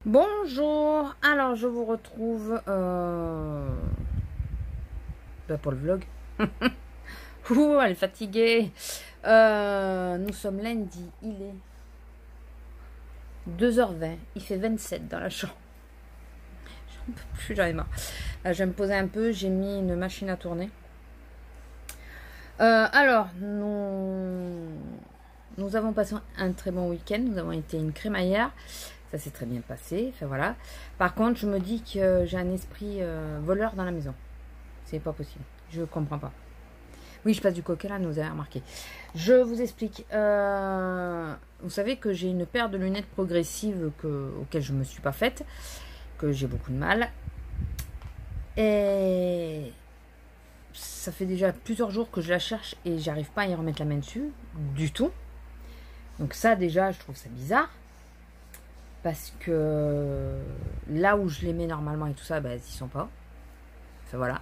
Bonjour, alors je vous retrouve pour le vlog. Ouh, elle est fatiguée. Nous sommes lundi, il est 2h20, il fait 27 dans la chambre. J'en peux plus, j'en ai marre. Là, je vais me poser un peu, j'ai mis une machine à tourner. Alors, nous avons passé un très bon week-end, nous avons été une crémaillère. Ça s'est très bien passé, enfin voilà. Par contre, je me dis que j'ai un esprit voleur dans la maison. C'est pas possible, je comprends pas. Oui, je passe du coq là, vous avez remarqué. Je vous explique. Vous savez que j'ai une paire de lunettes progressives auxquelles je ne me suis pas faite, que j'ai beaucoup de mal. Et ça fait déjà plusieurs jours que je la cherche et j'arrive pas à y remettre la main dessus, du tout. Donc ça déjà, je trouve ça bizarre. Parce que là où je les mets normalement et tout ça, bah, ils sont pas. Enfin voilà.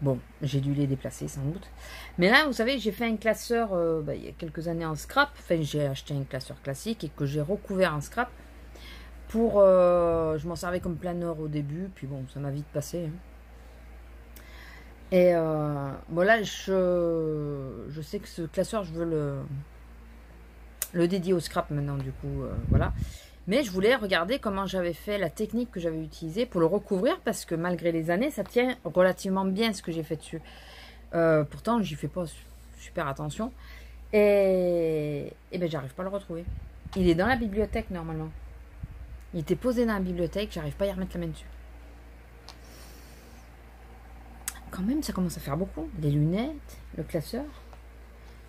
Bon, j'ai dû les déplacer sans doute. Mais là, vous savez, j'ai fait un classeur il y a quelques années en scrap. Enfin, j'ai acheté un classeur classique et que j'ai recouvert en scrap. Pour, je m'en servais comme planeur au début. Puis bon, ça m'a vite passé. Hein. Et bon là, je sais que ce classeur, je veux le dédier au scrap maintenant. Du coup, voilà. Mais je voulais regarder comment j'avais fait la technique que j'avais utilisée pour le recouvrir parce que malgré les années, ça tient relativement bien ce que j'ai fait dessus. Pourtant, j'y fais pas super attention. Et ben, j'arrive pas à le retrouver. Il est dans la bibliothèque normalement. Il était posé dans la bibliothèque, j'arrive pas à y remettre la main dessus. Quand même, ça commence à faire beaucoup. Les lunettes, le classeur.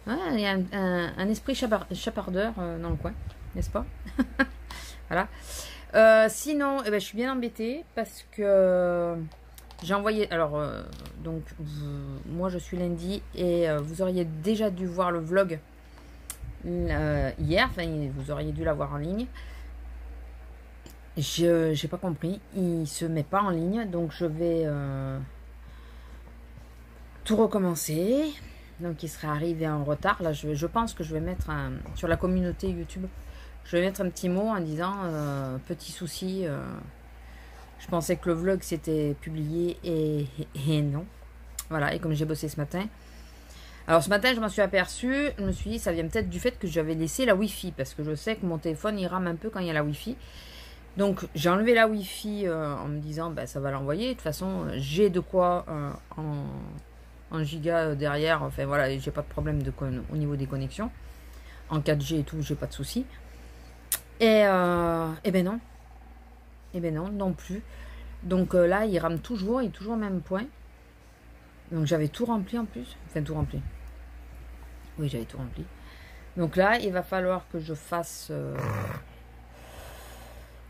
Ouais, il y a un esprit chapardeur dans le coin, n'est-ce pas? Voilà. Sinon, eh ben, je suis bien embêtée parce que j'ai envoyé. Alors, donc, moi je suis lundi et vous auriez déjà dû voir le vlog hier. Enfin, vous auriez dû l'avoir en ligne. J'ai pas compris. Il se met pas en ligne, donc je vais tout recommencer. Donc, il serait arrivé en retard. Là, je pense que je vais mettre sur la communauté YouTube. Je vais mettre un petit mot en disant petit souci. Je pensais que le vlog s'était publié et non. Voilà, et comme j'ai bossé ce matin. Alors ce matin, je m'en suis aperçue. Je me suis dit, ça vient peut-être du fait que j'avais laissé la Wi-Fi. Parce que je sais que mon téléphone, il rame un peu quand il y a la Wi-Fi. Donc j'ai enlevé la Wi-Fi en me disant, bah, ça va l'envoyer. De toute façon, j'ai de quoi en giga derrière. Enfin voilà, j'ai pas de problème au niveau des connexions. En 4G et tout, j'ai pas de soucis. Et ben non. Et ben non, non plus. Donc là, il rame toujours, il est toujours au même point. Donc j'avais tout rempli en plus. Enfin, tout rempli. Oui, j'avais tout rempli. Donc là, il va falloir que je fasse...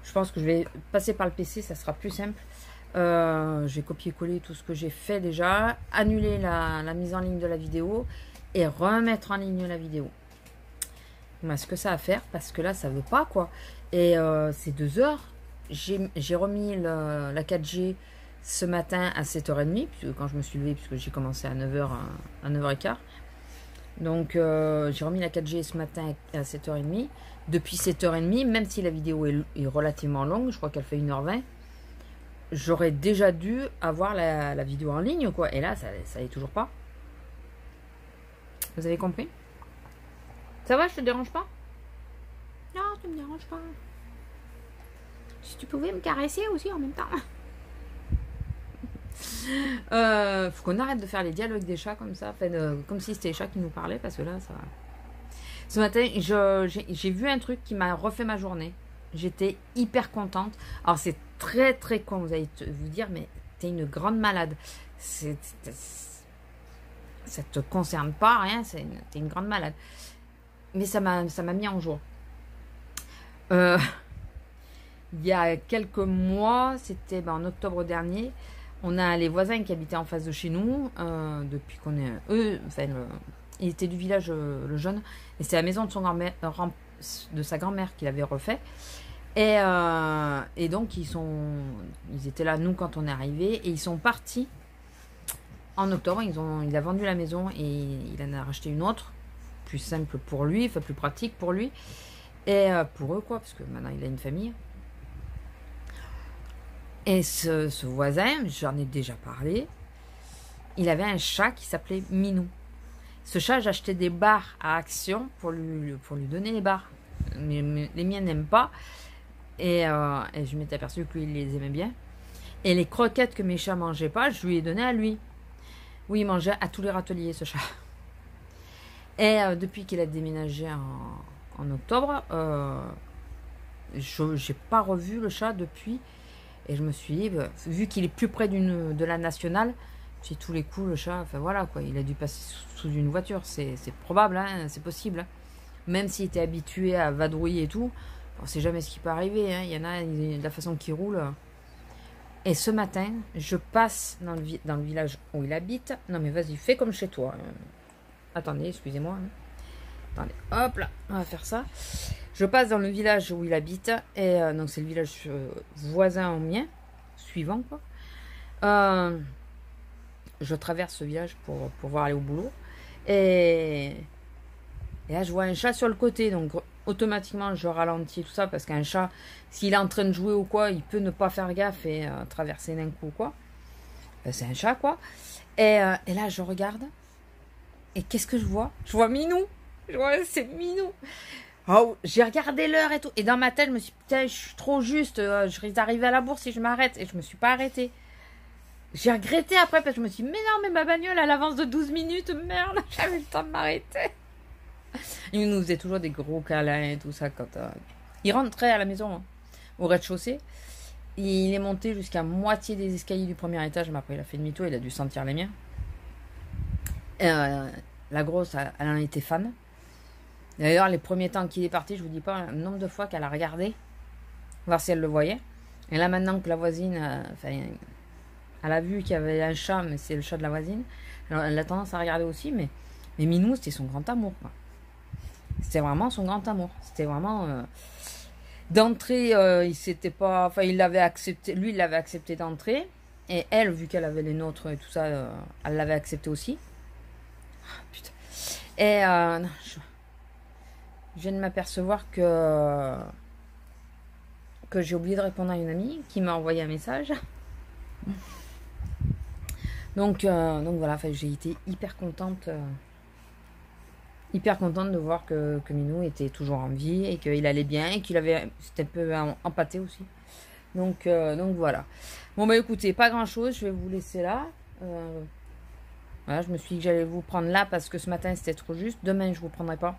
je pense que je vais passer par le PC, ça sera plus simple. Je vais copier-coller tout ce que j'ai fait déjà. Annuler la mise en ligne de la vidéo. Et remettre en ligne la vidéo. Ce que ça à faire parce que là ça veut pas quoi et c'est 2 heures. J'ai remis la 4G ce matin à 7h30 puisque quand je me suis levée puisque j'ai commencé à 9h à 9h15 donc j'ai remis la 4G ce matin à 7h30. Depuis 7h30, même si la vidéo est relativement longue, je crois qu'elle fait 1h20, j'aurais déjà dû avoir la vidéo en ligne quoi, et là ça est toujours pas. Vous avez compris? Ça va, je te dérange pas? Non, tu me déranges pas. Si tu pouvais me caresser aussi en même temps. Faut qu'on arrête de faire les dialogues des chats comme ça, enfin, comme si c'était les chats qui nous parlaient, parce que là, ça... Ce matin, j'ai vu un truc qui m'a refait ma journée. J'étais hyper contente. Alors, c'est très très con, vous allez vous dire, mais t'es une grande malade. Ça te concerne pas, rien, t'es une grande malade. Mais ça m'a mis en joie. Il y a quelques mois, c'était en octobre dernier, on a les voisins qui habitaient en face de chez nous, depuis qu'on est... il était du village, le jeune, et c'est la maison de son grand-mère, de sa grand-mère qu'il avait refait. Et donc, ils étaient là, nous, quand on est arrivés, et ils sont partis en octobre. Il a vendu la maison et il en a racheté une autre. Plus simple pour lui, enfin plus pratique pour lui et pour eux quoi, parce que maintenant il a une famille. Et ce voisin, j'en ai déjà parlé, il avait un chat qui s'appelait Minou. Ce chat, j'achetais des barres à Action pour lui donner les barres. Mais les miens n'aiment pas. Et je m'étais aperçue que lui, il les aimait bien. Et les croquettes que mes chats mangeaient pas, je lui ai donné à lui. Oui, il mangeait à tous les râteliers, ce chat. Et depuis qu'il a déménagé en octobre, je n'ai pas revu le chat depuis. Et je me suis dit, vu qu'il est plus près de la nationale, si tous les coups, le chat, enfin voilà, quoi, il a dû passer sous une voiture. C'est probable, hein, c'est possible. Hein. Même s'il était habitué à vadrouiller et tout, on ne sait jamais ce qui peut arriver. Hein. Il y en a, de la façon qu'il roule. Et ce matin, je passe dans le village où il habite. Non mais vas-y, fais comme chez toi. Attendez, excusez-moi. Attendez, hop là, on va faire ça. Je passe dans le village où il habite. Et donc c'est le village voisin au mien. Suivant quoi. Je traverse ce village pour pouvoir aller au boulot. Et là, je vois un chat sur le côté. Donc automatiquement, je ralentis tout ça. Parce qu'un chat, s'il est en train de jouer ou quoi, il peut ne pas faire gaffe et traverser d'un coup quoi. Ben, c'est un chat quoi. Et là, je regarde. Et qu'est-ce que je vois? Je vois Minou. Je vois, c'est Minou. Oh, j'ai regardé l'heure et tout. Et dans ma tête, je me suis dit, putain, je suis trop juste. Je risque d'arriver à la bourse si je m'arrête. Et je me suis pas arrêtée. J'ai regretté après parce que je me suis dit, mais non, mais ma bagnole, elle avance de 12 minutes. Merde, j'avais le temps de m'arrêter. Il nous faisait toujours des gros câlins et tout ça. Quand il rentrait à la maison, hein, au rez-de-chaussée. Il est monté jusqu'à moitié des escaliers du premier étage. Mais après, il a fait demi-tour. Il a dû sentir les miens. La grosse, elle en était fan. D'ailleurs, les premiers temps qu'il est parti, je vous dis pas le nombre de fois qu'elle a regardé, voir si elle le voyait. Et là, maintenant que la voisine, elle a vu qu'il y avait un chat, mais c'est le chat de la voisine, alors, elle a tendance à regarder aussi, mais Minou, c'était son grand amour. C'était vraiment son grand amour. C'était vraiment... d'entrée, il s'était pas... Enfin, il l'avait accepté, lui, il l'avait accepté d'entrée. Et elle, vu qu'elle avait les nôtres et tout ça, elle l'avait accepté aussi. Oh, putain. Et non, je viens de m'apercevoir que j'ai oublié de répondre à une amie qui m'a envoyé un message. Donc voilà, enfin, j'ai été hyper contente de voir que Minou était toujours en vie et qu'il allait bien et qu'il avait, c'était un peu empâté aussi. Donc voilà. Bon bah écoutez, pas grand chose, je vais vous laisser là. Voilà, je me suis dit que j'allais vous prendre là parce que ce matin c'était trop juste. Demain je vous prendrai pas.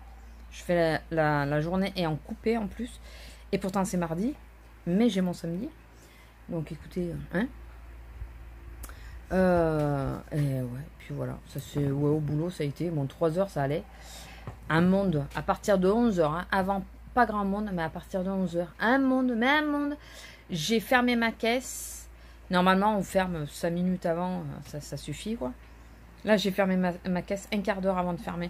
Je fais la journée et en coupé en plus. Et pourtant c'est mardi. Mais j'ai mon samedi. Donc écoutez, hein. Et ouais, puis voilà. Ça c'est ouais, au boulot ça a été. Bon, 3 heures ça allait. Un monde à partir de 11 heures. Hein, avant, pas grand monde, mais à partir de 11 heures. Un monde. J'ai fermé ma caisse. Normalement on ferme 5 minutes avant. Ça suffit quoi. Là j'ai fermé ma caisse un quart d'heure avant de fermer.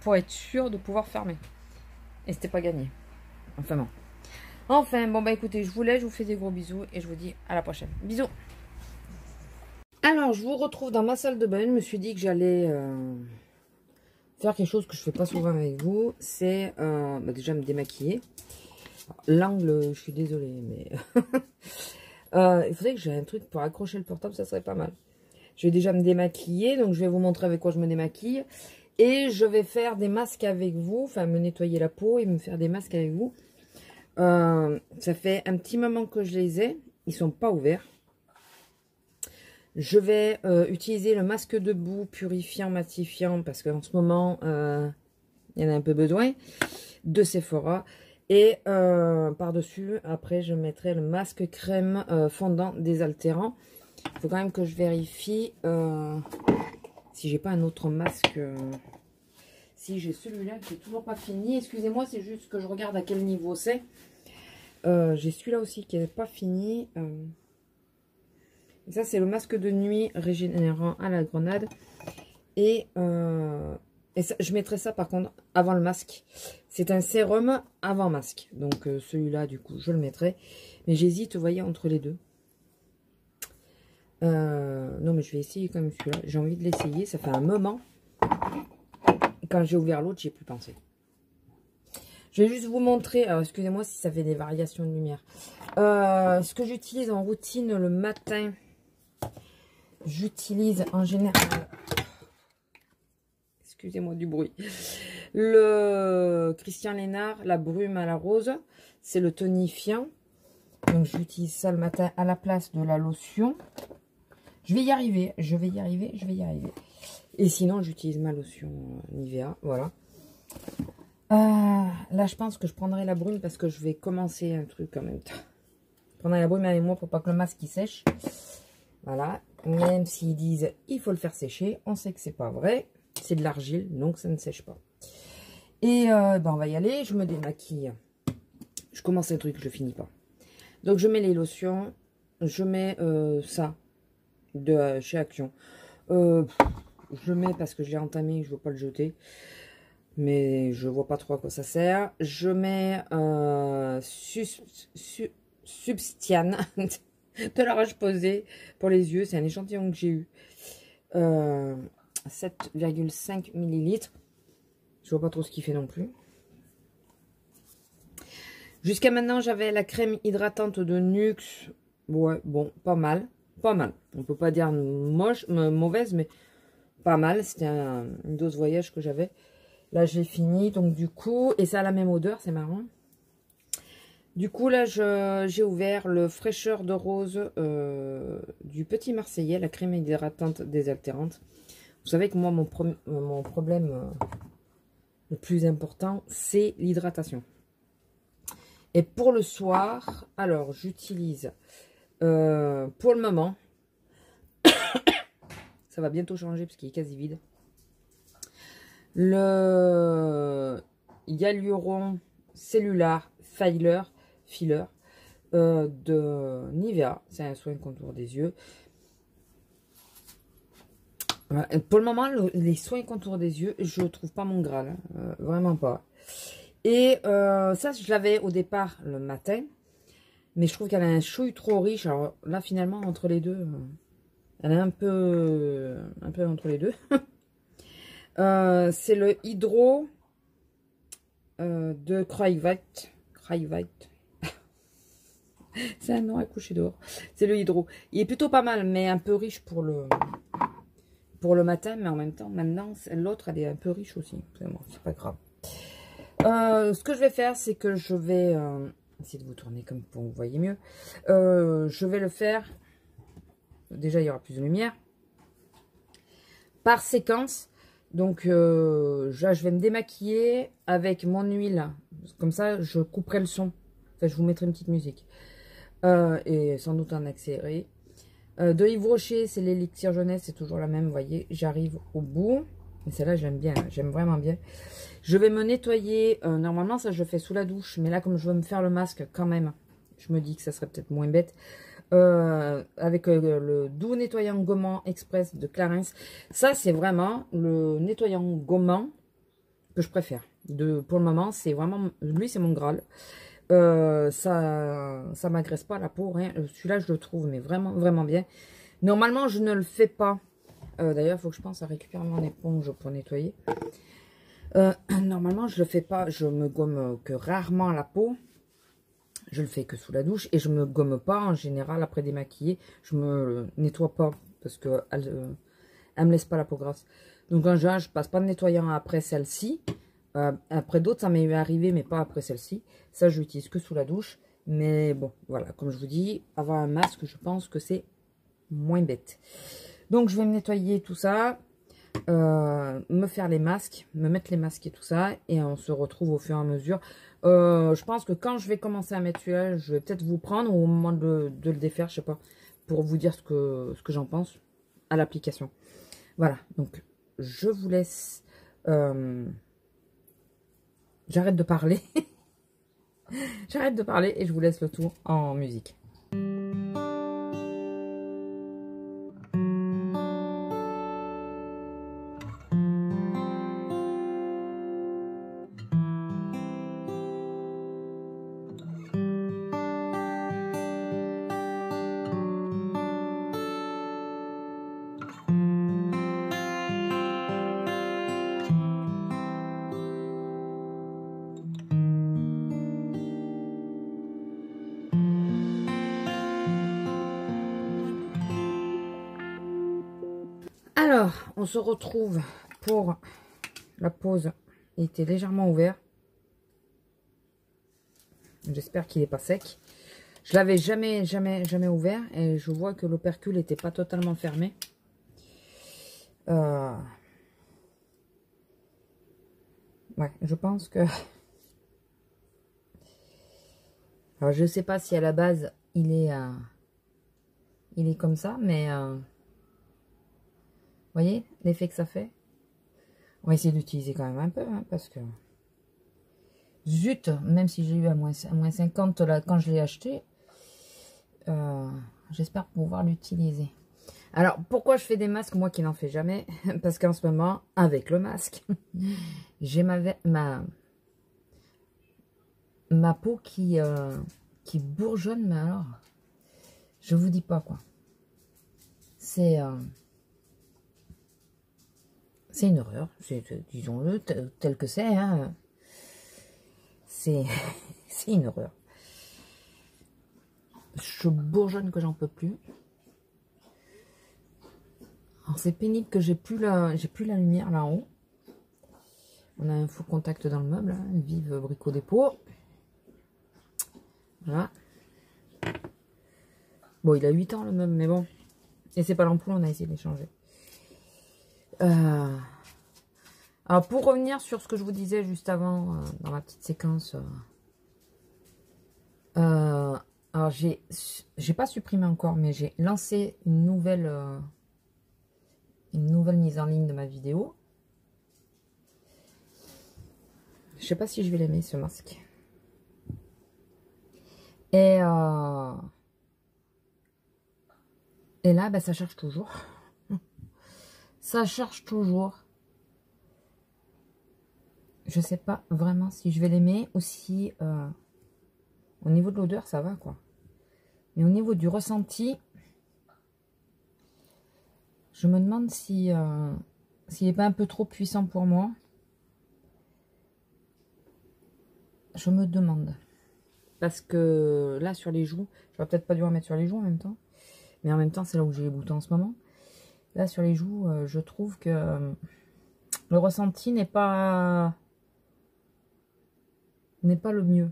Pour être sûr de pouvoir fermer. Et c'était pas gagné. Enfin bon bah écoutez, je vous laisse, je vous fais des gros bisous et je vous dis à la prochaine. Bisous. Alors je vous retrouve dans ma salle de bain. Je me suis dit que j'allais faire quelque chose que je fais pas souvent avec vous. C'est déjà me démaquiller. L'angle, je suis désolée, mais il faudrait que j'ai un truc pour accrocher le portable, ça serait pas mal. Je vais déjà me démaquiller, donc je vais vous montrer avec quoi je me démaquille. Et je vais faire des masques avec vous, enfin me nettoyer la peau et me faire des masques avec vous. Ça fait un petit moment que je les ai, ils sont pas ouverts. Je vais utiliser le masque de boue purifiant, matifiant, parce qu'en ce moment, il y en a un peu besoin, de Sephora. Et par-dessus, après, je mettrai le masque crème fondant désaltérant. Il faut quand même que je vérifie... si j'ai pas un autre masque, si j'ai celui-là qui est toujours pas fini, excusez-moi, c'est juste que je regarde à quel niveau c'est. J'ai celui-là aussi qui n'est pas fini. Et ça, c'est le masque de nuit régénérant à la grenade. Et ça, je mettrai ça par contre avant le masque. C'est un sérum avant masque. Donc celui-là, du coup, je le mettrai. Mais j'hésite, vous voyez, entre les deux. Non mais je vais essayer quand même celui-là. J'ai envie de l'essayer, ça fait un moment. Quand j'ai ouvert l'autre, j'ai plus pensé. Je vais juste vous montrer, alors excusez-moi si ça fait des variations de lumière. Ce que j'utilise en routine le matin, j'utilise en général, excusez-moi du bruit, le Christian Lénard, la brume à la rose, c'est le tonifiant. Donc j'utilise ça le matin à la place de la lotion. Je vais y arriver, je vais y arriver. Et sinon j'utilise ma lotion Nivea, voilà. Là je pense que je prendrai la brume parce que je vais commencer un truc en même temps. Je prendrai la brume avec moi pour pas que le masque il sèche. Voilà, même s'ils disent il faut le faire sécher, on sait que c'est pas vrai. C'est de l'argile, donc ça ne sèche pas. Et ben on va y aller, je me démaquille. Je commence un truc, je finis pas. Donc je mets les lotions, je mets ça de chez Action. Je le mets parce que je l'ai entamé, je ne veux pas le jeter. Mais je vois pas trop à quoi ça sert. Je mets Substiane de la Roche-Posay pour les yeux. C'est un échantillon que j'ai eu. 7,5 ml. Je vois pas trop ce qu'il fait non plus. Jusqu'à maintenant, j'avais la crème hydratante de Nuxe. Ouais, bon, pas mal. Pas mal. On peut pas dire mauvaise, mais pas mal. C'était une dose voyage que j'avais. Là, j'ai fini. Donc, du coup, et ça a la même odeur, c'est marrant. Du coup, là, j'ai ouvert le fraîcheur de rose du Petit Marseillais, la crème hydratante désaltérante. Vous savez que moi, mon problème le plus important, c'est l'hydratation. Et pour le soir, alors j'utilise pour le moment, ça va bientôt changer parce qu'il est quasi vide, le Hyaluron Cellular Filler de Nivea. C'est un soin contour des yeux. Pour le moment, les soins contour des yeux, je ne trouve pas mon Graal, hein, vraiment pas. Et ça, je l'avais au départ le matin. Mais je trouve qu'elle a un chouille trop riche. Alors là, finalement, entre les deux, elle est un peu entre les deux. C'est le Hydro de Cryvite. C'est un nom à coucher dehors. C'est le Hydro. Il est plutôt pas mal, mais un peu riche pour le matin. Mais en même temps, maintenant, l'autre, elle est un peu riche aussi. C'est pas grave. Ce que je vais faire, c'est que je vais essayer de vous tourner comme pour vous voyez mieux. Je vais le faire. Déjà, il y aura plus de lumière. Par séquence. Donc, je vais me démaquiller avec mon huile. Comme ça, je couperai le son. Enfin, je vous mettrai une petite musique. Et sans doute un accéléré. De Yves Rocher, c'est l'élixir jeunesse. C'est toujours la même, vous voyez. J'arrive au bout. Et celle-là, j'aime bien. J'aime vraiment bien. Je vais me nettoyer. Normalement, ça, je le fais sous la douche. Mais là, comme je veux me faire le masque quand même, je me dis que ça serait peut-être moins bête. Avec le doux nettoyant gommant express de Clarins. Ça, c'est vraiment le nettoyant gommant que je préfère. Pour le moment, c'est vraiment... Lui, c'est mon Graal. Ça m'agresse pas la peau. Celui-là, je le trouve mais vraiment, vraiment bien. Normalement, je ne le fais pas. D'ailleurs, il faut que je pense à récupérer mon éponge pour nettoyer. Normalement, je le fais pas. Je me gomme que rarement la peau. Je le fais que sous la douche. Et je me gomme pas en général après démaquiller. Je me nettoie pas parce que elle me laisse pas la peau grasse. Donc en général, je passe pas de nettoyant après celle-ci. Après d'autres, ça m'est arrivé, mais pas après celle-ci. Ça, je l'utilise que sous la douche. Mais bon, voilà, comme je vous dis, avoir un masque, je pense que c'est moins bête. Donc, je vais me nettoyer tout ça, me faire les masques, me mettre les masques et tout ça. Et on se retrouve au fur et à mesure. Je pense que quand je vais commencer à mettre celui-là, je vais peut-être vous prendre au moment de le défaire, je sais pas, pour vous dire ce que j'en pense à l'application. Voilà, donc je vous laisse... J'arrête de parler. J'arrête de parler et je vous laisse le tour en musique. Alors, on se retrouve pour la pause. Il était légèrement ouvert. J'espère qu'il n'est pas sec. Je l'avais jamais ouvert. Et je vois que l'opercule n'était pas totalement fermé. Ouais, je pense que... Alors, je sais pas si à la base, il est comme ça, mais... Vous voyez l'effet que ça fait? On va essayer d'utiliser quand même un peu, hein, parce que... Zut, même si j'ai eu à moins 50 là, quand je l'ai acheté, j'espère pouvoir l'utiliser. Alors, pourquoi je fais des masques, moi qui n'en fais jamais? Parce qu'en ce moment, avec le masque, j'ai ma peau qui bourgeonne, mais alors, je vous dis pas quoi. C'est une horreur, disons-le, tel que c'est, hein. C'est une horreur. Je bourgeonne que j'en peux plus. Alors c'est pénible que j'ai plus la lumière là en haut. On a un faux contact dans le meuble, hein. Vive Brico Dépôt. Voilà. Bon, il a 8 ans le meuble, mais bon. Et c'est pas l'ampoule, on a essayé de l'échanger. Alors pour revenir sur ce que je vous disais juste avant, dans ma petite séquence, alors j'ai pas supprimé encore, mais j'ai lancé une nouvelle mise en ligne de ma vidéo. Je sais pas si je vais l'aimer ce masque. Et là, bah, ça charge toujours. Ça charge toujours. Je sais pas vraiment si je vais l'aimer ou si au niveau de l'odeur ça va quoi. Mais au niveau du ressenti, je me demande si s'il n'est pas un peu trop puissant pour moi. Je me demande. Parce que là sur les joues, j'aurais peut-être pas dû en mettre sur les joues en même temps. Mais en même temps c'est là où j'ai les boutons en ce moment. Là sur les joues, je trouve que le ressenti n'est pas le mieux.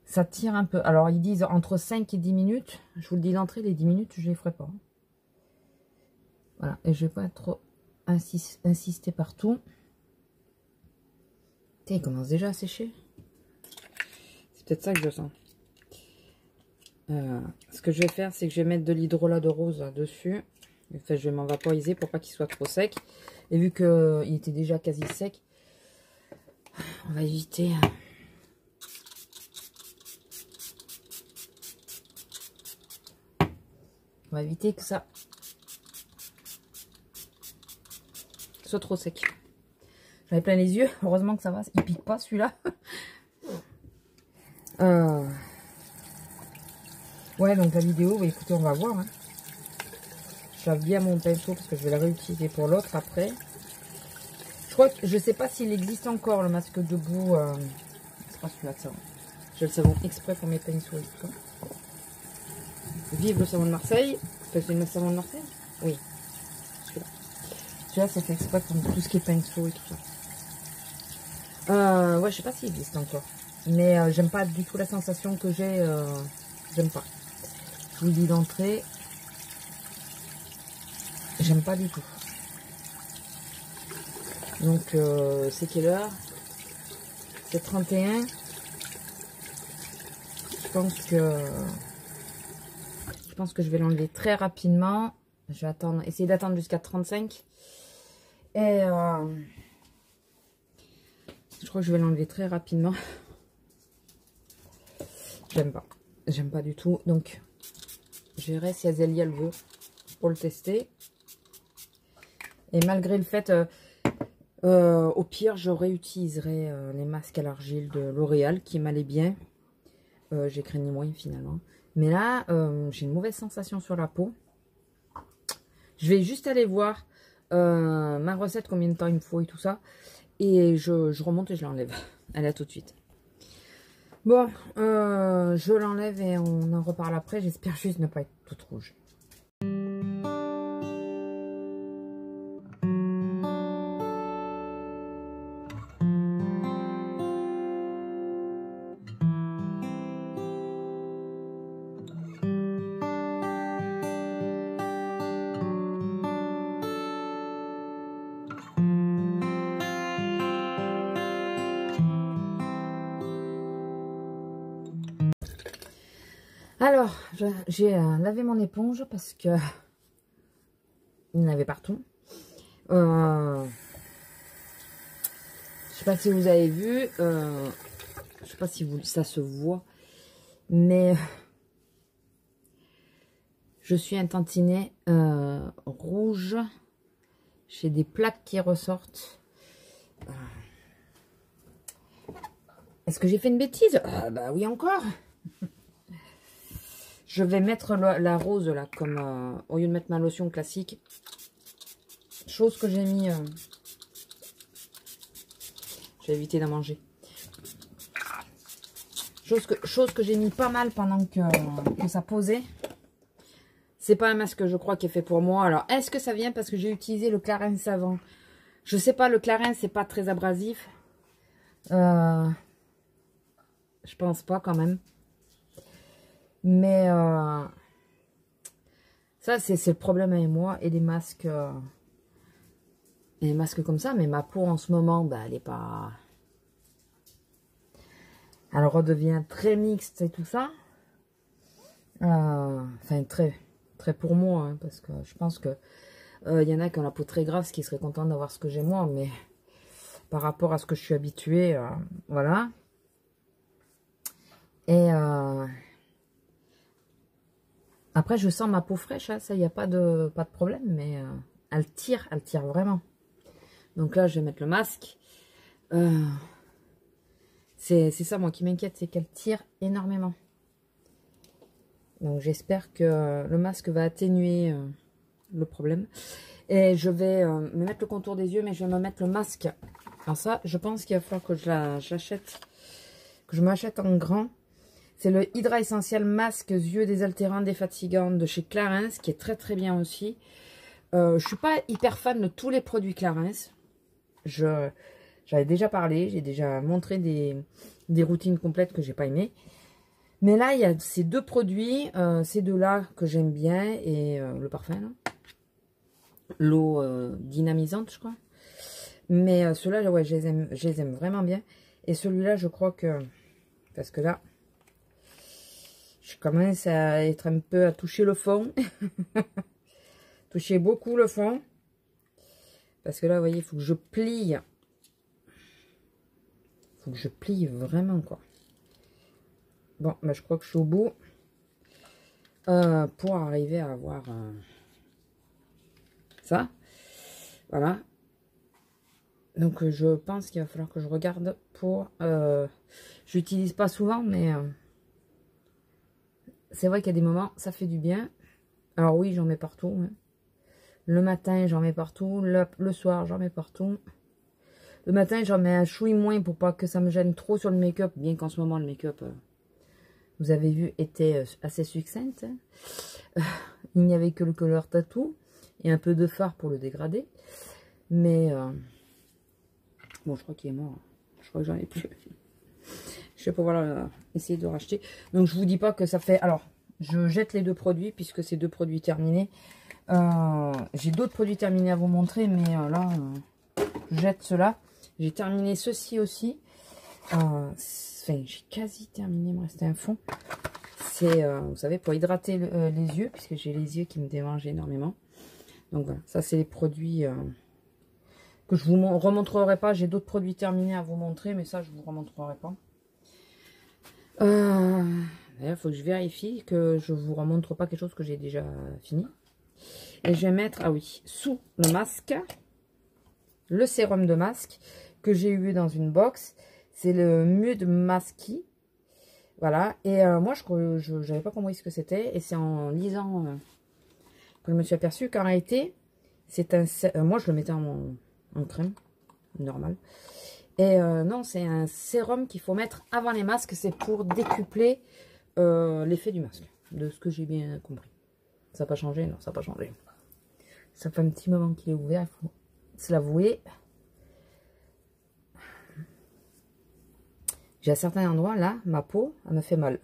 Ça tire un peu. Alors, ils disent entre 5 et 10 minutes. Je vous le dis d'entrée, les 10 minutes, je ne les ferai pas. Voilà. Et je ne vais pas trop insister partout. Tiens, il commence déjà à sécher. C'est peut-être ça que je sens. Ce que je vais faire, c'est que je vais mettre de l'hydrolat de rose dessus. Enfin, je vais m'en vaporiser pour pas qu'il soit trop sec. Et vu qu'il était déjà quasi sec, on va éviter... On va éviter que ça soit trop sec. J'en ai plein les yeux. Heureusement que ça va. Il pique pas celui-là. Ouais, donc la vidéo, bah, écoutez, on va voir. Hein. Je lave bien mon pinceau parce que je vais la réutiliser pour l'autre après. Je crois que je sais pas s'il existe encore le masque debout. C'est pas celui-là de savon. J'ai le savon exprès pour mes pinceaux et tout ça. Vive le savon de Marseille. C'est le savon de Marseille? Oui. Celui-là, c'est fait exprès pour tout ce qui est pinceau et tout ça. Ouais, je sais pas s'il existe encore. Mais j'aime pas du tout la sensation que j'ai. J'aime pas. Je vous le dis d'entrée. J'aime pas du tout. Donc, c'est quelle heure? C'est 31. Je pense que je vais l'enlever très rapidement. Je vais attendre, essayer d'attendre jusqu'à 35. Et je crois que je vais l'enlever très rapidement. J'aime pas. J'aime pas du tout. Donc, je verrai si Azélia le veut pour le tester. Et malgré le fait, au pire, je réutiliserai les masques à l'argile de L'Oréal qui m'allaient bien. J'ai craigné moins finalement. Mais là, j'ai une mauvaise sensation sur la peau. Je vais juste aller voir ma recette, combien de temps il me faut et tout ça. Et je remonte et je l'enlève. Allez, à tout de suite. Bon, je l'enlève et on en reparle après. J'espère juste ne pas être toute rouge. Alors, j'ai lavé mon éponge parce que il y en avait partout. Je sais pas si vous avez vu, je sais pas si ça se voit, mais je suis un tantinet rouge. J'ai des plaques qui ressortent. Est-ce que j'ai fait une bêtise? Bah oui, encore. Je vais mettre la rose là, comme au lieu de mettre ma lotion classique. Chose que j'ai mis... j'ai évité d'en manger. Chose que j'ai mis pas mal pendant que ça posait. C'est pas un masque, je crois, qui est fait pour moi. Alors, est-ce que ça vient parce que j'ai utilisé le Clarins avant? Je sais pas, le Clarins, c'est pas très abrasif. Je pense pas, quand même. Mais, ça, c'est le problème avec moi. Et des masques comme ça. Mais ma peau, en ce moment, bah, elle est pas... Elle redevient très mixte et tout ça. Enfin, très pour moi, hein, parce que je pense que y en a qui ont la peau très grasse qui seraient contents d'avoir ce que j'ai moi, mais par rapport à ce que je suis habituée, voilà. Et après, je sens ma peau fraîche, hein, ça, il n'y a pas de problème, mais elle tire vraiment. Donc là, je vais mettre le masque. C'est ça, moi, qui m'inquiète, c'est qu'elle tire énormément. Donc j'espère que le masque va atténuer le problème. Et je vais me mettre le contour des yeux, mais je vais me mettre le masque. Alors ça, je pense qu'il va falloir que je l'achète, que je m'achète en grand. C'est le Hydra Essentiel Masque Yeux désaltérants défatigants de chez Clarins, qui est très bien aussi. Je suis pas hyper fan de tous les produits Clarins. J'avais déjà parlé, j'ai déjà montré des routines complètes que j'ai pas aimées. Mais là, il y a ces deux produits, ces deux-là que j'aime bien, et le parfum, là. L'eau dynamisante, je crois. Mais ceux-là, ouais, je les aime vraiment bien. Et celui-là, je crois que... Parce que là, je commence à être un peu à toucher le fond. Toucher beaucoup le fond. Parce que là, vous voyez, il faut que je plie. Il faut que je plie vraiment, quoi. Bon, bah, je crois que je suis au bout. Pour arriver à avoir ça. Voilà. Donc, je pense qu'il va falloir que je regarde pour... j'utilise pas souvent, mais... c'est vrai qu'il y a des moments, ça fait du bien. Alors oui, j'en mets partout. Hein. Le matin, j'en mets partout. Le soir, j'en mets partout. Le matin, j'en mets un chouï moins pour pas que ça me gêne trop sur le make-up. Bien qu'en ce moment, le make-up... vous avez vu, était assez succincte. Hein. Il n'y avait que le Color Tattoo et un peu de fard pour le dégrader. Mais, bon, je crois qu'il est mort. Je crois que j'en ai plus. Je vais pouvoir essayer de racheter. Donc, je vous dis pas que ça fait... Alors, je jette les deux produits puisque c'est deux produits terminés. J'ai d'autres produits terminés à vous montrer, mais là, je jette ceux-là. J'ai terminé ceci aussi. Enfin, j'ai quasi terminé, il me restait un fond. C'est, vous savez, pour hydrater les yeux, puisque j'ai les yeux qui me démangent énormément. Donc voilà, ça c'est les produits que je vous remontrerai pas. J'ai d'autres produits terminés à vous montrer, mais ça je vous remontrerai pas. D'ailleurs, il faut que je vérifie que je vous remontre pas quelque chose que j'ai déjà fini. Et je vais mettre, ah oui, sous le masque, le sérum de masque que j'ai eu dans une box. C'est le Mud Masky. Voilà. Et moi, je n'avais pas compris ce que c'était. Et c'est en lisant que je me suis aperçue qu'en réalité, c'est un... moi, je le mettais en crème, normal. Et non, c'est un sérum qu'il faut mettre avant les masques. C'est pour décupler l'effet du masque. De ce que j'ai bien compris. Ça n'a pas changé? Non, ça n'a pas changé. Ça fait un petit moment qu'il est ouvert. Il faut se l'avouer. J'ai à certains endroits, là, ma peau, elle me fait mal.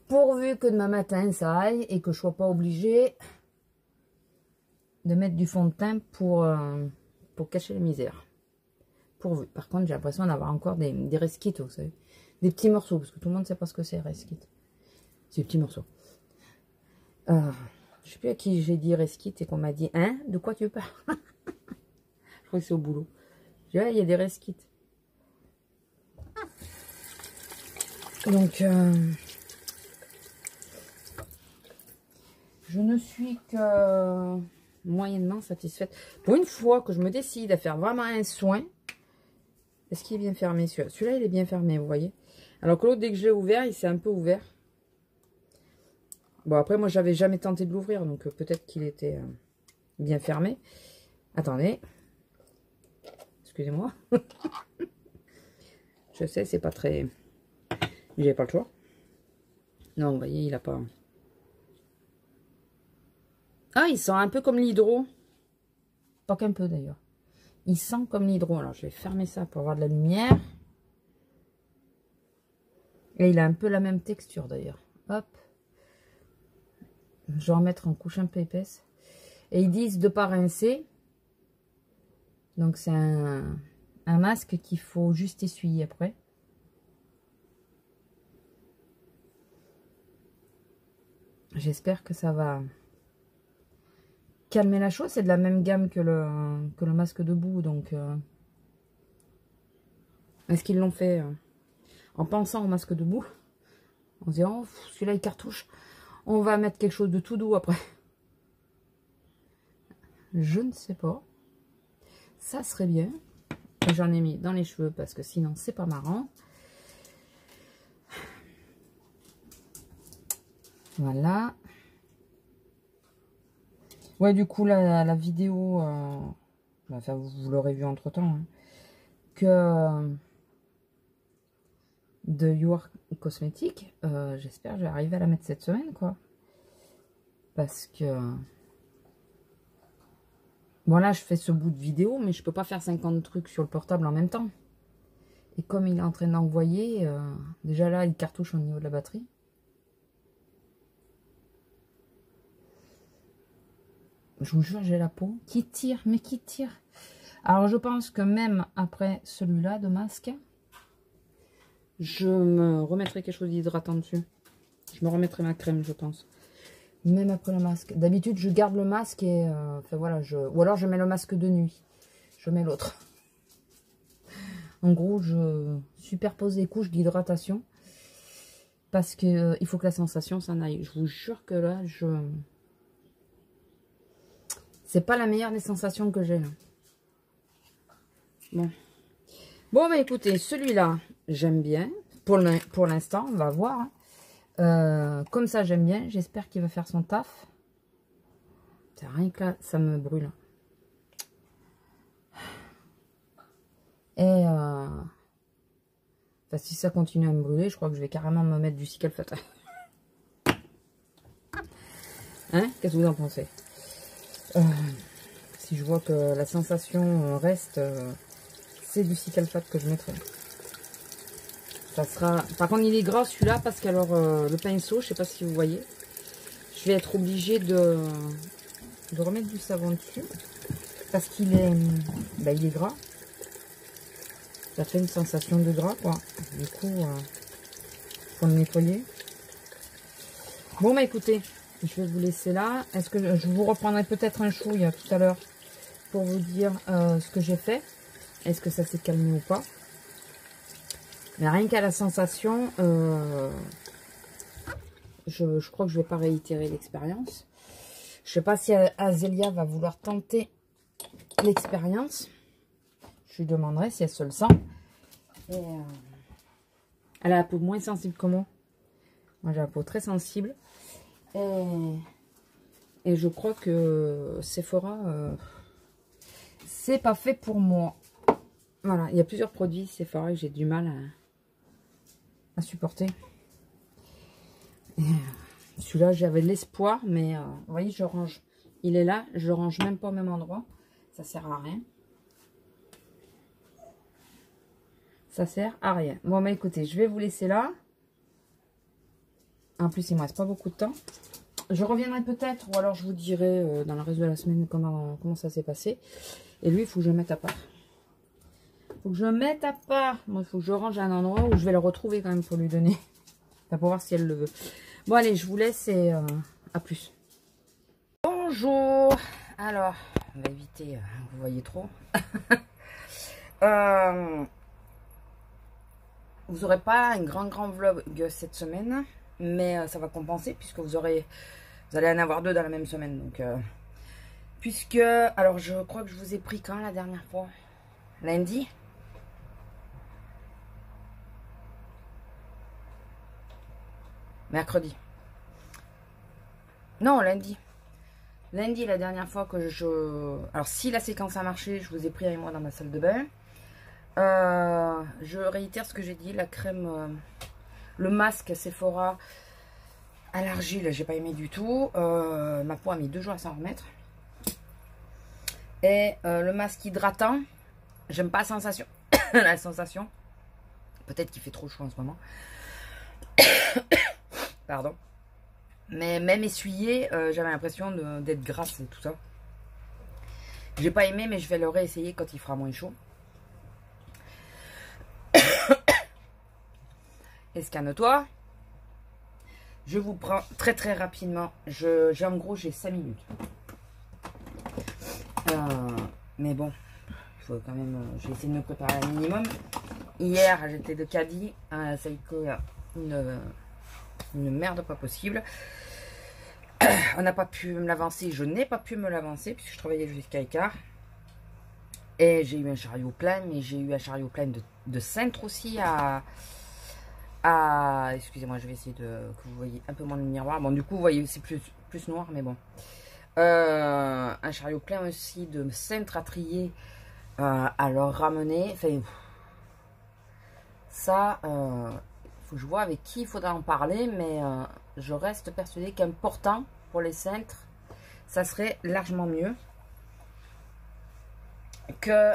Pourvu que demain matin, ça aille et que je sois pas obligée de mettre du fond de teint pour cacher les misères. Pourvu. Par contre, j'ai l'impression d'avoir encore des resquitos, vous savez. Des petits morceaux, parce que tout le monde ne sait pas ce que c'est, Reskit. C'est des petits morceaux. Je ne sais plus à qui j'ai dit Reskit et qu'on m'a dit, hein, de quoi tu parles? Je crois que c'est au boulot. J'ai dit, il y a des Reskit. Donc, je ne suis que moyennement satisfaite. Pour une fois que je me décide à faire vraiment un soin, est-ce qu'il est bien fermé celui-là? Celui-là, il est bien fermé, vous voyez. Alors que l'autre, dès que je l'ai ouvert, il s'est un peu ouvert. Bon, après, moi, j'avais jamais tenté de l'ouvrir, donc peut-être qu'il était bien fermé. Attendez. Excusez-moi. Je sais, c'est pas très... J'ai pas le choix. Non, vous voyez, il a pas... Ah, il sent un peu comme l'hydro. Pas qu'un peu, d'ailleurs. Il sent comme l'hydro. Alors, je vais fermer ça pour avoir de la lumière. Et il a un peu la même texture, d'ailleurs. Hop. Je vais en mettre en couche un peu épaisse. Et ils disent de pas rincer. Donc, c'est un masque qu'il faut juste essuyer après. J'espère que ça va calmer la chose. C'est de la même gamme que le masque de boue. Donc, est-ce qu'ils l'ont fait en pensant au masque de boue? En se disant, oh, celui-là, il cartouche. On va mettre quelque chose de tout doux après. Je ne sais pas. Ça serait bien. J'en ai mis dans les cheveux parce que sinon, c'est pas marrant. Voilà. Ouais, du coup, la vidéo, enfin, vous l'aurez vu entre-temps, hein, que de You Cosmétique, j'espère que je vais arriver à la mettre cette semaine, quoi. Parce que... Bon, là, je fais ce bout de vidéo, mais je peux pas faire 50 trucs sur le portable en même temps. Et comme il est en train d'envoyer, déjà là, il cartouche au niveau de la batterie. Je vous jure, j'ai la peau qui tire, mais qui tire. Alors, je pense que même après celui-là de masque, je me remettrai quelque chose d'hydratant dessus. Je me remettrai ma crème, je pense. Même après le masque. D'habitude, je garde le masque et... enfin, voilà, ou alors, je mets le masque de nuit. Je mets l'autre. En gros, je superpose les couches d'hydratation. Parce que il faut que la sensation s'en aille. Je vous jure que là, c'est pas la meilleure des sensations que j'ai là. Bon. Bon, bah écoutez, celui-là, j'aime bien. Pour l'instant, on va voir. Hein. Comme ça, j'aime bien. J'espère qu'il va faire son taf. C'est rien que là, ça me brûle. Et enfin, si ça continue à me brûler, je crois que je vais carrément me mettre du Cicatrate. Hein? Qu'est-ce que vous en pensez? Si je vois que la sensation reste, c'est du Cicatrate que je mettrai. Ça sera... Par contre, il est gras celui-là parce qu'alors le pinceau, je sais pas si vous voyez, je vais être obligée de remettre du savon dessus parce qu'il est, il est gras. Ça fait une sensation de gras, quoi. Du coup, faut le nettoyer. Bon, bah écoutez, je vais vous laisser là. Est-ce que je vous reprendrai peut-être un chouille tout à l'heure pour vous dire ce que j'ai fait. Est-ce que ça s'est calmé ou pas? Mais rien qu'à la sensation, je crois que je ne vais pas réitérer l'expérience. Je ne sais pas si Azélia va vouloir tenter l'expérience. Je lui demanderai si elle se le sent. Et, elle a la peau moins sensible que moi. Moi, j'ai la peau très sensible. Et je crois que Sephora, c'est pas fait pour moi. Voilà, il y a plusieurs produits Sephora que j'ai du mal à supporter. Celui-là, j'avais l'espoir, mais vous voyez, je range. Il est là, je range même pas au même endroit. Ça sert à rien. Ça sert à rien. Bon, bah écoutez, je vais vous laisser là. En plus, il me reste pas beaucoup de temps. Je reviendrai peut-être, ou alors je vous dirai dans le reste de la semaine comment ça s'est passé. Et lui, il faut que je le mette à part. Faut que je mette à part. Moi, il faut que je range à un endroit où je vais le retrouver quand même pour lui donner. Pour voir si elle le veut. Bon, allez, je vous laisse et à plus. Bonjour. Alors, on va éviter que vous voyez trop. Vous n'aurez pas un grand vlog cette semaine, mais ça va compenser puisque vous allez en avoir 2 dans la même semaine. Donc, alors je crois que je vous ai pris quand la dernière fois? Lundi? Mercredi? Non, lundi. Lundi, la dernière fois que alors, si la séquence a marché, je vous ai pris avec moi dans ma salle de bain. Je réitère ce que j'ai dit. La crème, le masque Sephora à l'argile, j'ai pas aimé du tout. Ma peau a mis 2 jours à s'en remettre. Et le masque hydratant, j'aime pas la sensation. La sensation. Peut-être qu'il fait trop chaud en ce moment. Pardon. Mais même essuyé, j'avais l'impression d'être grasse et tout ça. J'ai pas aimé, mais je vais le réessayer quand il fera moins chaud. Escane-toi. Je vous prends très rapidement. En gros, j'ai 5 minutes. Mais bon, il faut quand même. J'ai essayé de me préparer un minimum. Hier, j'étais de caddie. Ça a été une merde pas possible. On n'a pas pu me l'avancer. Je n'ai pas pu me l'avancer puisque je travaillais jusqu'à écart. Et j'ai eu un chariot plein, mais j'ai eu un chariot plein de cintres aussi excusez-moi, je vais essayer que vous voyez un peu moins le miroir. Bon, du coup, vous voyez, c'est plus noir, mais bon. Un chariot plein aussi de cintres à trier, à leur ramener. Enfin, ça, faut que je vois avec qui il faudra en parler, mais je reste persuadée qu'important pour les cintres, ça serait largement mieux que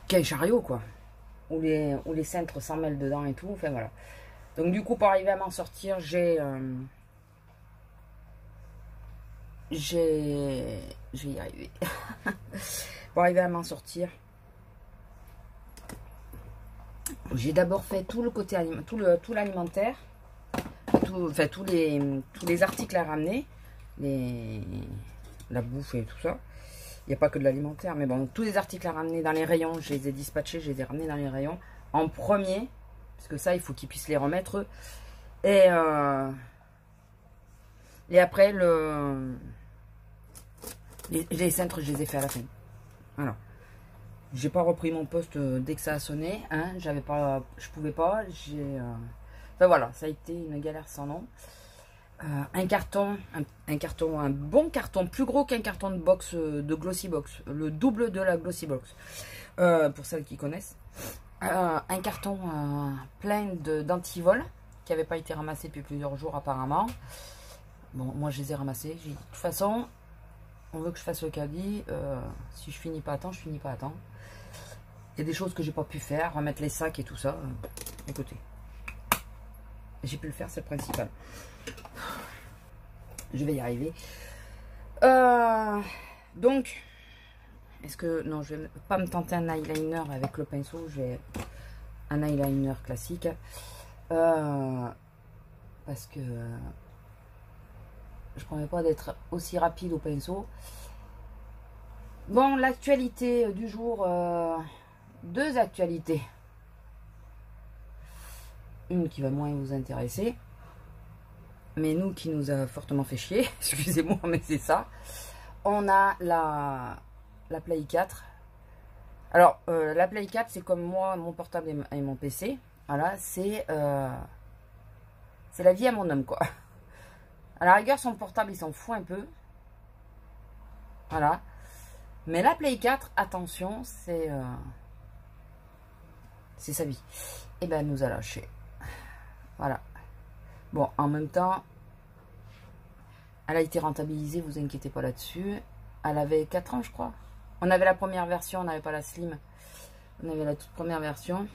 qu'un chariot, quoi, où les cintres s'en mêlent dedans et tout. Enfin voilà. Donc du coup, pour arriver à m'en sortir, je vais y arriver. Pour arriver à m'en sortir, j'ai d'abord fait tout le côté tout l'alimentaire, enfin tous les articles à ramener, la bouffe et tout ça. Il n'y a pas que de l'alimentaire, mais bon, tous les articles à ramener dans les rayons, je les ai dispatchés, je les ai ramenés dans les rayons en premier, parce que ça, il faut qu'ils puissent les remettre. Et après, les cintres, je les ai fait à la fin. Voilà. J'ai pas repris mon poste dès que ça a sonné, hein, je pouvais pas, enfin voilà, ça a été une galère sans nom. Un carton, un bon carton, plus gros qu'un carton de box, de Glossy Box, le double de la Glossy Box, pour celles qui connaissent. Un carton plein d'antivols qui n'avait pas été ramassé depuis plusieurs jours apparemment. Bon, moi je les ai ramassés. J'ai dit, de toute façon, on veut que je fasse le caddie. Si je finis pas à temps, je finis pas à temps. Il y a des choses que j'ai pas pu faire, remettre les sacs et tout ça. Écoutez, j'ai pu le faire, c'est le principal. Je vais y arriver. Donc, est-ce que... Non, je vais pas me tenter un eyeliner avec le pinceau. J'ai un eyeliner classique. Parce que je ne promets pas d'être aussi rapide au pinceau. Bon, l'actualité du jour... 2 actualités. Une qui va moins vous intéresser. Mais nous, qui nous a fortement fait chier, excusez-moi, mais c'est ça. On a la Play 4. Alors, la Play 4, c'est comme moi, mon portable et mon PC. Voilà, c'est la vie à mon homme, quoi. À la rigueur, son portable, il s'en fout un peu. Voilà. Mais la Play 4, attention, c'est sa vie. Et ben, elle nous a lâché. Voilà. Bon, en même temps, elle a été rentabilisée, vous inquiétez pas là-dessus. Elle avait 4 ans, je crois. On avait la première version, on n'avait pas la Slim. On avait la toute première version.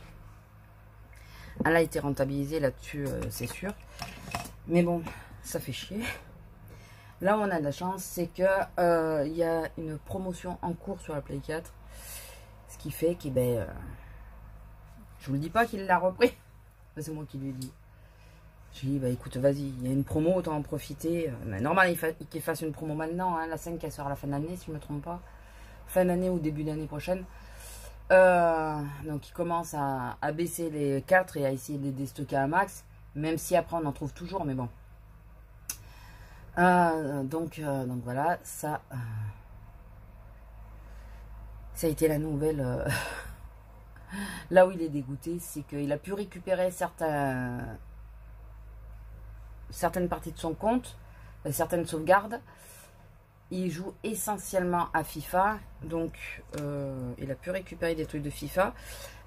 Elle a été rentabilisée là-dessus, c'est sûr. Mais bon, ça fait chier. Là où on a de la chance, c'est que il y a une promotion en cours sur la Play 4. Ce qui fait que, je vous le dis pas qu'il l'a repris. C'est moi qui lui dis. J'ai dit, bah écoute, vas-y, il y a une promo, autant en profiter. Mais normal qu'il fasse une promo maintenant. Hein, la 5 elle sort à la fin d'année, si je ne me trompe pas. Fin d'année ou début d'année prochaine. Donc il commence à baisser les 4 et à essayer de les déstocker à max. Même si après on en trouve toujours, mais bon. Donc voilà, ça a été la nouvelle. Là où il est dégoûté, c'est qu'il a pu récupérer certaines parties de son compte, certaines sauvegardes. Il joue essentiellement à FIFA, donc il a pu récupérer des trucs de FIFA.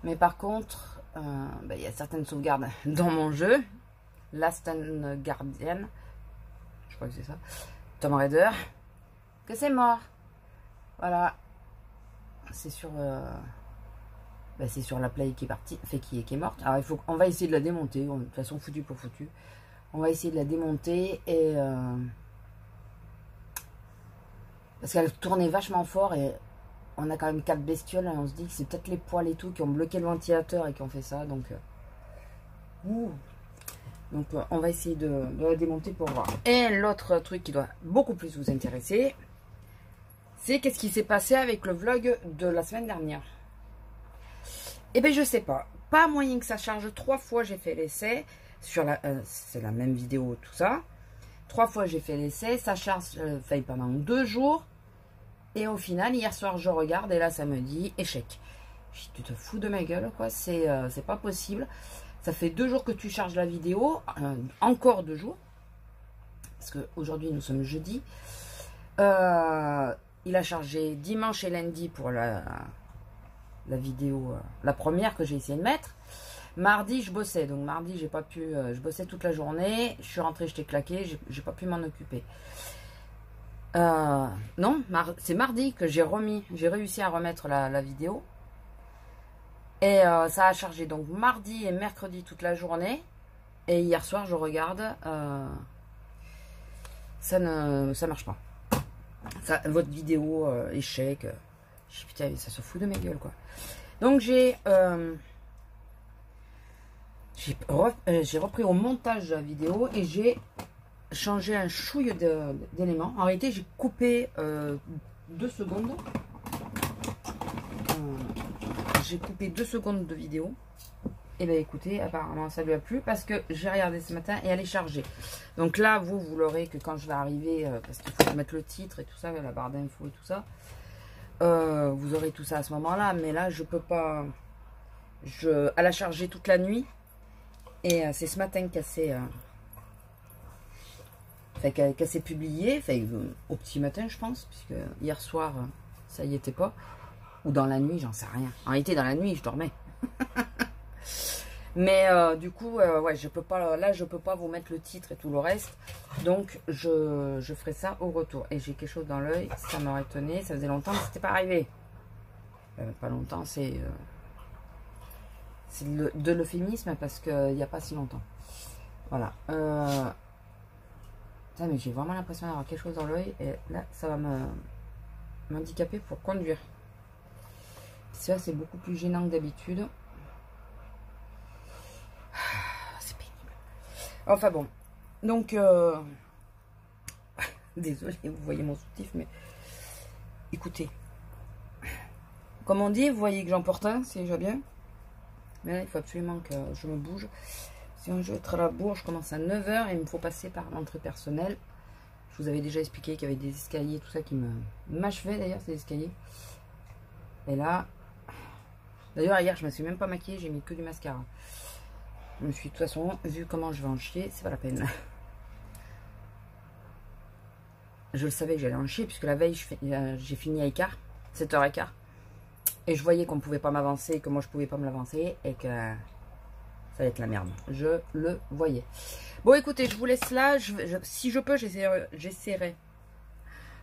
Mais par contre, il y a certaines sauvegardes dans mon jeu. Last Guardian, je crois que c'est ça. Tomb Raider, que c'est mort. Voilà, c'est sur la Play qui est partie, qui est morte. Alors on va essayer de la démonter. De toute façon, foutu pour foutu. On va essayer de la démonter et parce qu'elle tournait vachement fort et on a quand même 4 bestioles et on se dit que c'est peut-être les poils et tout qui ont bloqué le ventilateur et qui ont fait ça. Donc on va essayer de la démonter pour voir. Et l'autre truc qui doit beaucoup plus vous intéresser, c'est qu'est-ce qui s'est passé avec le vlog de la semaine dernière. Eh bien je sais pas. Pas moyen que ça charge 3 fois, j'ai fait l'essai. C'est la même vidéo, tout ça. 3 fois j'ai fait l'essai, ça charge pendant 2 jours. Et au final, hier soir, je regarde et là, ça me dit échec. Tu te fous de ma gueule, quoi. C'est pas possible. Ça fait 2 jours que tu charges la vidéo. Encore 2 jours. Parce qu'aujourd'hui, nous sommes jeudi. Il a chargé dimanche et lundi pour la vidéo, la première que j'ai essayé de mettre. Mardi, je bossais. Donc mardi, j'ai pas pu... je bossais toute la journée. Je suis rentrée, j'étais claquée. J'ai pas pu m'en occuper. Non, c'est mardi que j'ai réussi à remettre la vidéo. Et ça a chargé donc mardi et mercredi toute la journée. Et hier soir, je regarde. Ça marche pas. Votre vidéo, échec. Je dis, putain, ça se fout de ma gueule, quoi. Donc j'ai repris au montage de la vidéo et j'ai changé un chouille d'éléments. En réalité, j'ai coupé 2 secondes. J'ai coupé 2 secondes de vidéo. Et bien écoutez, apparemment ça lui a plu parce que j'ai regardé ce matin et elle est chargée. Donc là, vous l'aurez que quand je vais arriver, parce qu'il faut mettre le titre et tout ça, la barre d'infos et tout ça. Vous aurez tout ça à ce moment-là. Mais là, je peux pas... Elle a chargé toute la nuit. Et c'est ce matin qu'elle s'est... qu'elle s'est publiée, au petit matin je pense, puisque hier soir ça y était pas, ou dans la nuit, j'en sais rien. En réalité dans la nuit je dormais. Mais du coup ouais, je peux pas, là je peux pas vous mettre le titre et tout le reste, donc je ferai ça au retour. Et j'ai quelque chose dans l'œil, ça m'aurait étonné, ça faisait longtemps que c'était pas arrivé. Pas longtemps, c'est de l'euphémisme parce qu'il n'y a pas si longtemps. Voilà. Mais j'ai vraiment l'impression d'avoir quelque chose dans l'œil et là ça va m'handicaper pour conduire. Ça c'est beaucoup plus gênant que d'habitude. C'est pénible. Enfin bon, donc désolé, vous voyez mon soutif, mais écoutez, comme on dit, vous voyez que j'en porte un, c'est déjà bien. Mais là il faut absolument que je me bouge. Si je vais être à la bourre, je commence à 9 h et il me faut passer par l'entrée personnelle. Je vous avais déjà expliqué qu'il y avait des escaliers, tout ça qui m'achevait d'ailleurs, ces escaliers. Et là, d'ailleurs hier je me suis même pas maquillée, j'ai mis que du mascara. Je me suis de toute façon, vu comment je vais en chier, c'est pas la peine. Je le savais que j'allais en chier puisque la veille j'ai fini à écart, 7h15. Et je voyais qu'on ne pouvait pas m'avancer, que moi je pouvais pas me l'avancer et que... ça va être la merde, je le voyais. Bon écoutez, je vous laisse là, si je peux j'essaierai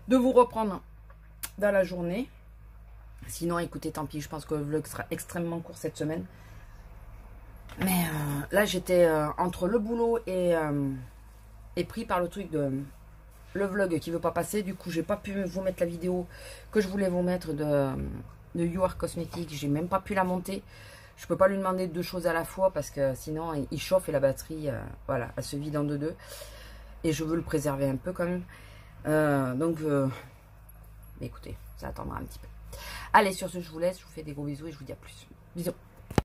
de vous reprendre dans la journée. Sinon écoutez, tant pis, je pense que le vlog sera extrêmement court cette semaine. Mais là j'étais entre le boulot et pris par le truc de le vlog qui veut pas passer. Du coup, j'ai pas pu vous mettre la vidéo que je voulais vous mettre de You Are Cosmetics. J'ai même pas pu la monter. Je peux pas lui demander deux choses à la fois parce que sinon il chauffe et la batterie, voilà, elle se vide en deux. Et je veux le préserver un peu quand même. Mais écoutez, ça attendra un petit peu. Allez, sur ce, je vous laisse. Je vous fais des gros bisous et je vous dis à plus. Bisous.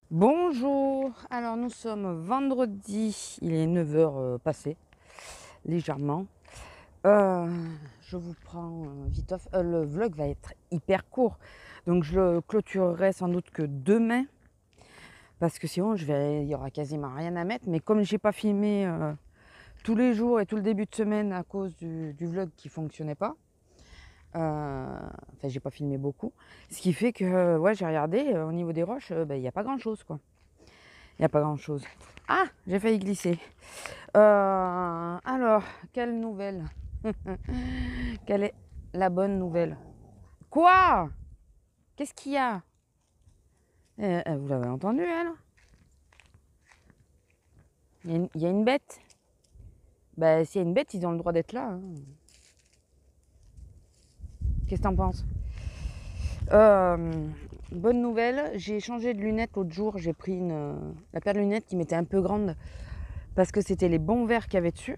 Bonjour. Alors, nous sommes vendredi. Il est 9h passé, légèrement. Je vous prends vite off. Le vlog va être hyper court. Donc, je le clôturerai sans doute que demain. Parce que sinon, il y aura quasiment rien à mettre. Mais comme j'ai pas filmé tous les jours et tout le début de semaine à cause du vlog qui fonctionnait pas, enfin, j'ai pas filmé beaucoup. Ce qui fait que, ouais, j'ai regardé au niveau des roches, il n'y a pas grand chose, quoi. Il n'y a pas grand chose. Ah, j'ai failli glisser. Alors, quelle nouvelle? Quelle est la bonne nouvelle? Quoi? Qu'est-ce qu'il y a? Vous l'avez entendu, elle? Il y a une bête. Bah, s'il y a une bête, ils ont le droit d'être là. Hein. Qu'est-ce que t'en penses? Bonne nouvelle, j'ai changé de lunettes l'autre jour. J'ai pris la paire de lunettes qui m'était un peu grande parce que c'était les bons verres qu'il y avait dessus.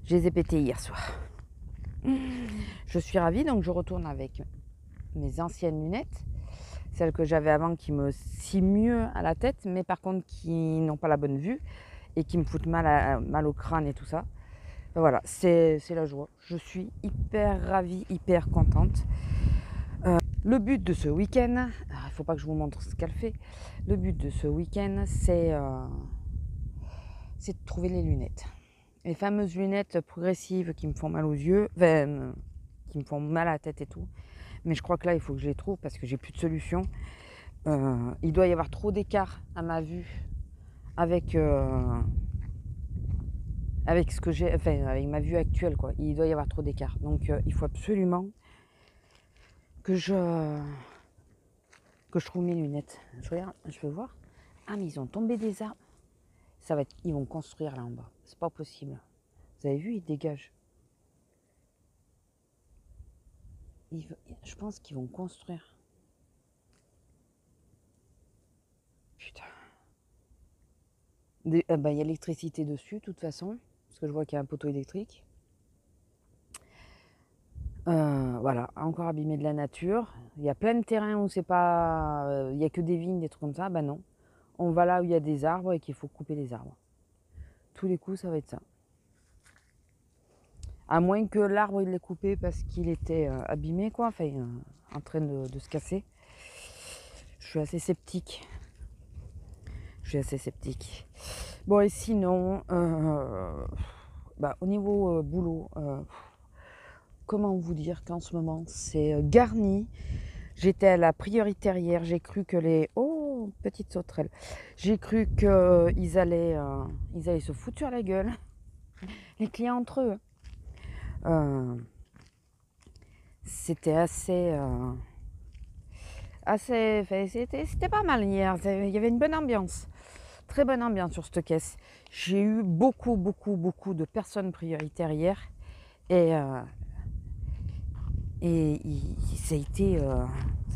Je les ai pétés hier soir. Je suis ravie, donc je retourne avec mes anciennes lunettes. Celles que j'avais avant qui me scient mieux à la tête, mais par contre qui n'ont pas la bonne vue et qui me foutent mal au crâne et tout ça. Voilà, c'est la joie. Je suis hyper ravie, hyper contente. Le but de ce week-end, il ne faut pas que je vous montre ce qu'elle fait. Le but de ce week-end, c'est de trouver les lunettes. Les fameuses lunettes progressives qui me font mal aux yeux, enfin, qui me font mal à la tête et tout. Mais je crois que là, il faut que je les trouve parce que j'ai plus de solution. Il doit y avoir trop d'écart à ma vue avec ce que j'ai, enfin, avec ma vue actuelle, quoi. Il doit y avoir trop d'écart. Donc, il faut absolument que je trouve mes lunettes. Je regarde, je veux voir. Ah, mais ils ont tombé des arbres. Ils vont construire là en bas. C'est pas possible. Vous avez vu, ils dégagent. Je pense qu'ils vont construire. Putain. Il y a l'électricité dessus, de toute façon. Parce que je vois qu'il y a un poteau électrique. Voilà, encore abîmé de la nature. Il y a plein de terrains où c'est pas... il n'y a que des vignes, des trucs comme ça. Ben non. On va là où il y a des arbres et qu'il faut couper les arbres. Tous les coups, ça va être ça. À moins que l'arbre, il l'ait coupé parce qu'il était abîmé, quoi. Enfin, en train de se casser. Je suis assez sceptique. Bon, et sinon, au niveau boulot, comment vous dire qu'en ce moment, c'est garni. J'étais à la prioritaire hier, j'ai cru que Oh, petite sauterelle. J'ai cru qu'ils allaient se foutre sur la gueule. Les clients entre eux. C'était assez... c'était pas mal hier. Il y avait une bonne ambiance. Très bonne ambiance sur cette caisse. J'ai eu beaucoup de personnes prioritaires hier. Et ça a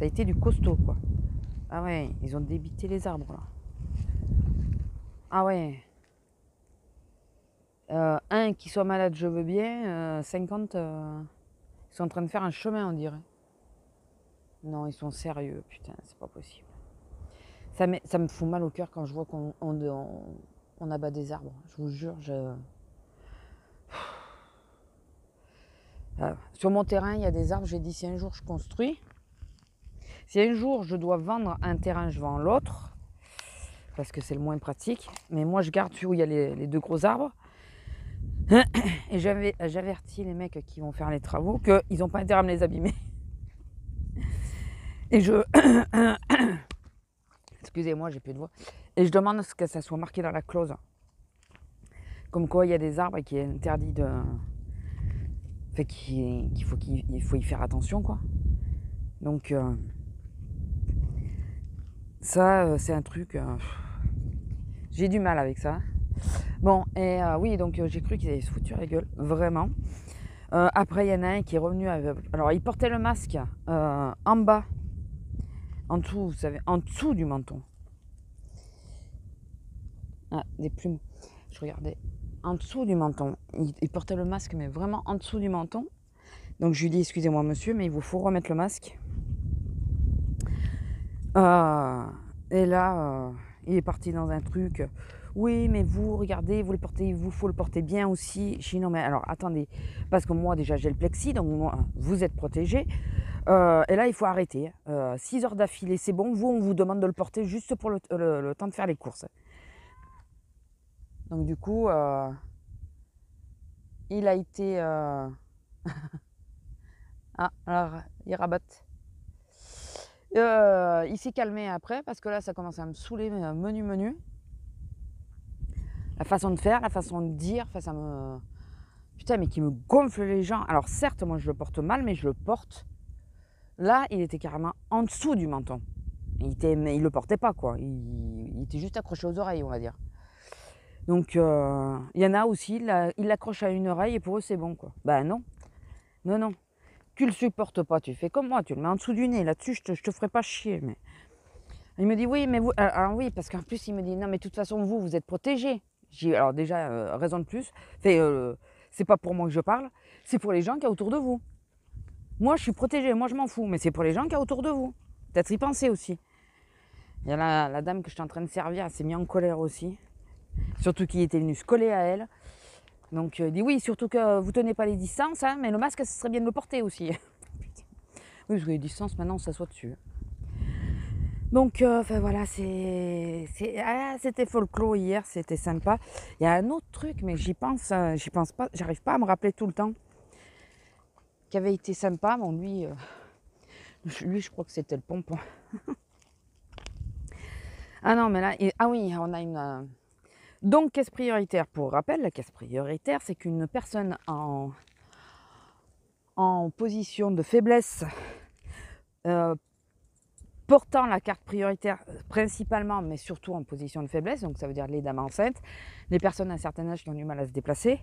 été du costaud, quoi. Ah ouais, ils ont débité les arbres, là. Ah ouais. Un qui soit malade, je veux bien. 50, ils sont en train de faire un chemin, on dirait. Non, ils sont sérieux, putain, c'est pas possible. Ça me fout mal au cœur quand je vois qu'on abat des arbres. Je vous jure, sur mon terrain, il y a des arbres. J'ai dit, si un jour je construis, si un jour je dois vendre un terrain, je vends l'autre, parce que c'est le moins pratique. Mais moi, je garde celui où il y a les deux gros arbres. Et j'avertis les mecs qui vont faire les travaux qu'ils n'ont pas intérêt à me les abîmer. Et excusez-moi, j'ai plus de voix. Et je demande que ça soit marqué dans la clause. Comme quoi, il y a des arbres qui est interdit de... Enfin, qu'il faut y faire attention, quoi. Donc, ça, c'est un truc... j'ai du mal avec ça. Bon, et oui, donc j'ai cru qu'ils allaient se foutre sur la gueule, vraiment. Après, il y en a un qui est revenu avec... Alors, il portait le masque en bas, en dessous, vous savez, en dessous du menton. Ah, des plumes. Je regardais. En dessous du menton. Il portait le masque, mais vraiment en dessous du menton. Donc, je lui dis, excusez-moi, monsieur, mais il vous faut remettre le masque. Et là, il est parti dans un truc. Oui, mais vous, regardez, vous le portez, il vous faut le porter bien aussi. Je dis non, mais alors attendez, parce que moi déjà j'ai le plexi, donc moi, vous êtes protégé. Et là, il faut arrêter. 6 heures d'affilée, c'est bon. Vous, on vous demande de le porter juste pour le temps de faire les courses. Donc du coup, il a été... Ah, alors, il rabote. Il s'est calmé après, parce que là, ça commence à me saouler, menu. La façon de faire, la façon de dire, enfin, ça me... Putain, mais qui me gonfle les gens. Alors certes, moi, je le porte mal, mais je le porte. Là, il était carrément en dessous du menton. Mais il le portait pas, quoi. Il était juste accroché aux oreilles, on va dire. Donc, il y en a aussi, il l'accroche à une oreille et pour eux, c'est bon, quoi. Ben non. Non. Tu le supportes pas, tu fais comme moi, tu le mets en dessous du nez. Là-dessus, je te ferai pas chier. Mais... Il me dit, oui, mais vous... Alors oui, parce qu'en plus, il me dit, non, mais de toute façon, vous êtes protégés. J'ai dit, alors déjà, raison de plus. C'est pas pour moi que je parle, c'est pour les gens qui y a autour de vous. Moi, je suis protégée, moi, je m'en fous, mais c'est pour les gens qui y a autour de vous. Peut-être y penser aussi. Il y a la dame que je suis en train de servir, elle s'est mise en colère aussi. Surtout qu'il était venu se coller à elle. Donc, il dit, oui, surtout que vous tenez pas les distances, hein, mais le masque, ce serait bien de le porter aussi. Oui, parce que les distances, maintenant, on s'assoit dessus. Donc, enfin voilà, c'était folklore hier, c'était sympa. Il y a un autre truc, mais j'y pense pas, j'arrive pas à me rappeler tout le temps, qui avait été sympa. Bon, lui, je crois que c'était le pompon. Ah non, mais là, ah oui, on a une... Donc, caisse prioritaire, pour rappel, la caisse prioritaire, c'est qu'une personne en position de faiblesse, portant la carte prioritaire principalement, mais surtout en position de faiblesse, donc ça veut dire les dames enceintes, les personnes d'un certain âge qui ont du mal à se déplacer,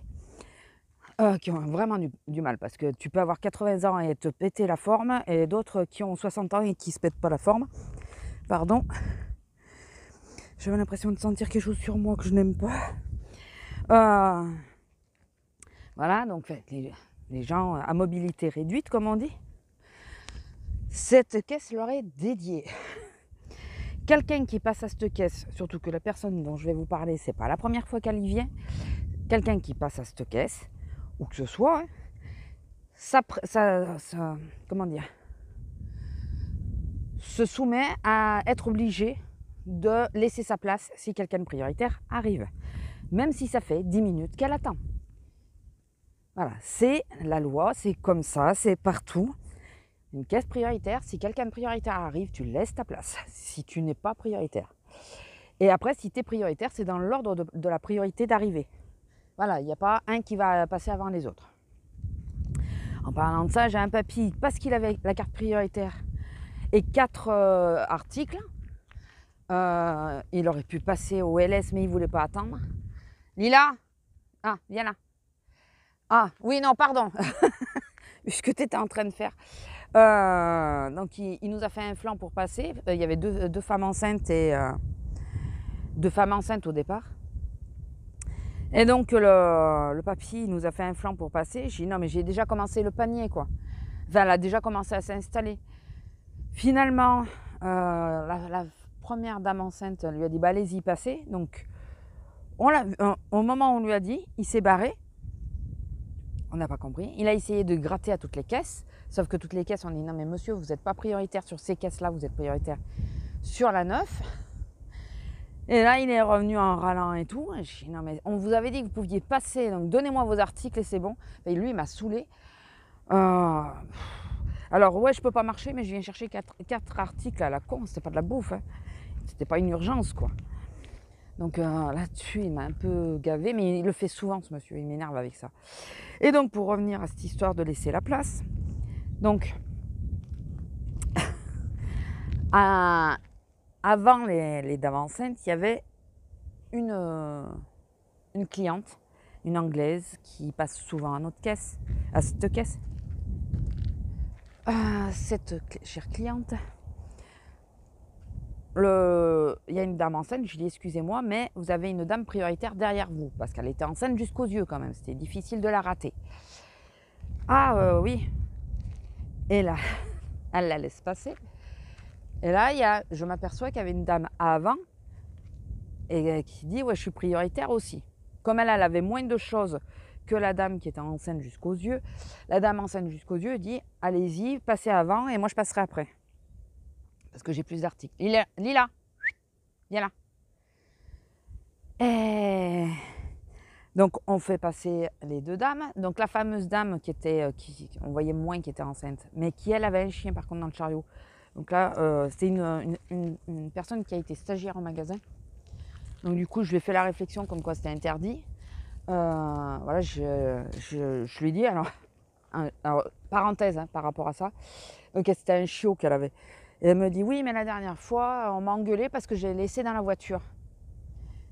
qui ont vraiment du mal, parce que tu peux avoir 80 ans et te péter la forme, et d'autres qui ont 60 ans et qui se pètent pas la forme. Pardon. J'avais l'impression de sentir quelque chose sur moi que je n'aime pas. Voilà, donc les gens à mobilité réduite, comme on dit, cette caisse leur est dédiée. Quelqu'un qui passe à cette caisse, surtout que la personne dont je vais vous parler, c'est pas la première fois qu'elle y vient, quelqu'un qui passe à cette caisse, ou que ce soit, ça comment dire, se soumet à être obligé de laisser sa place si quelqu'un de prioritaire arrive, même si ça fait 10 minutes qu'elle attend. Voilà, c'est la loi, c'est comme ça, c'est partout. Une caisse prioritaire, si quelqu'un de prioritaire arrive, tu laisses ta place, si tu n'es pas prioritaire. Et après, si tu es prioritaire, c'est dans l'ordre de la priorité d'arrivée. Voilà, il n'y a pas un qui va passer avant les autres. En parlant de ça, j'ai un papy, parce qu'il avait la carte prioritaire et 4 articles, il aurait pu passer au LS, mais il ne voulait pas attendre. Lila, ah, viens là. Ah, oui, non, pardon. Ce que tu étais en train de faire. Donc, il nous a fait un flanc pour passer. Il y avait deux femmes enceintes et 2 femmes enceintes au départ. Et donc, le papy nous a fait un flanc pour passer. J'ai dit non, mais j'ai déjà commencé le panier, quoi. Enfin, elle a déjà commencé à s'installer. Finalement, la première dame enceinte lui a dit bah, allez-y, passez. Donc, au moment où on lui a dit, il s'est barré. On n'a pas compris. Il a essayé de gratter à toutes les caisses. Sauf que toutes les caisses, on dit non, mais monsieur, vous n'êtes pas prioritaire sur ces caisses-là, vous êtes prioritaire sur la 9. Et là, il est revenu en râlant et tout. Et je dis non, mais on vous avait dit que vous pouviez passer, donc donnez-moi vos articles et c'est bon. Et lui, il m'a saoulé. Alors, ouais, je peux pas marcher, mais je viens chercher 4 articles à la con. C'était pas de la bouffe. Hein. C'était pas une urgence, quoi. Donc là-dessus, il m'a un peu gavé, mais il le fait souvent, ce monsieur. Il m'énerve avec ça. Et donc, pour revenir à cette histoire de laisser la place, donc, avant les dames enceintes, il y avait une une cliente, une Anglaise, qui passe souvent à notre caisse, à cette caisse. Cette chère cliente, il y a une dame enceinte, je lui dis excusez-moi, mais vous avez une dame prioritaire derrière vous, parce qu'elle était enceinte jusqu'aux yeux quand même, c'était difficile de la rater. Ah oui. Et là, elle la laisse passer. Et là, je m'aperçois qu'il y avait une dame avant et qui dit ouais, je suis prioritaire aussi. Comme elle avait moins de choses que la dame qui était enceinte jusqu'aux yeux, la dame enceinte jusqu'aux yeux dit allez-y, passez avant et moi je passerai après. Parce que j'ai plus d'articles. Lila, viens là. Et donc on fait passer les deux dames. Donc la fameuse dame on voyait moins qui était enceinte, mais qui elle avait un chien par contre dans le chariot. Donc là, c'était une personne qui a été stagiaire au magasin. Donc du coup, je lui ai fait la réflexion comme quoi c'était interdit. Voilà, je lui ai dit, alors parenthèse par rapport à ça, donc c'était un chiot qu'elle avait. Et elle me dit, oui, mais la dernière fois, on m'a engueulé parce que j'ai laissé dans la voiture.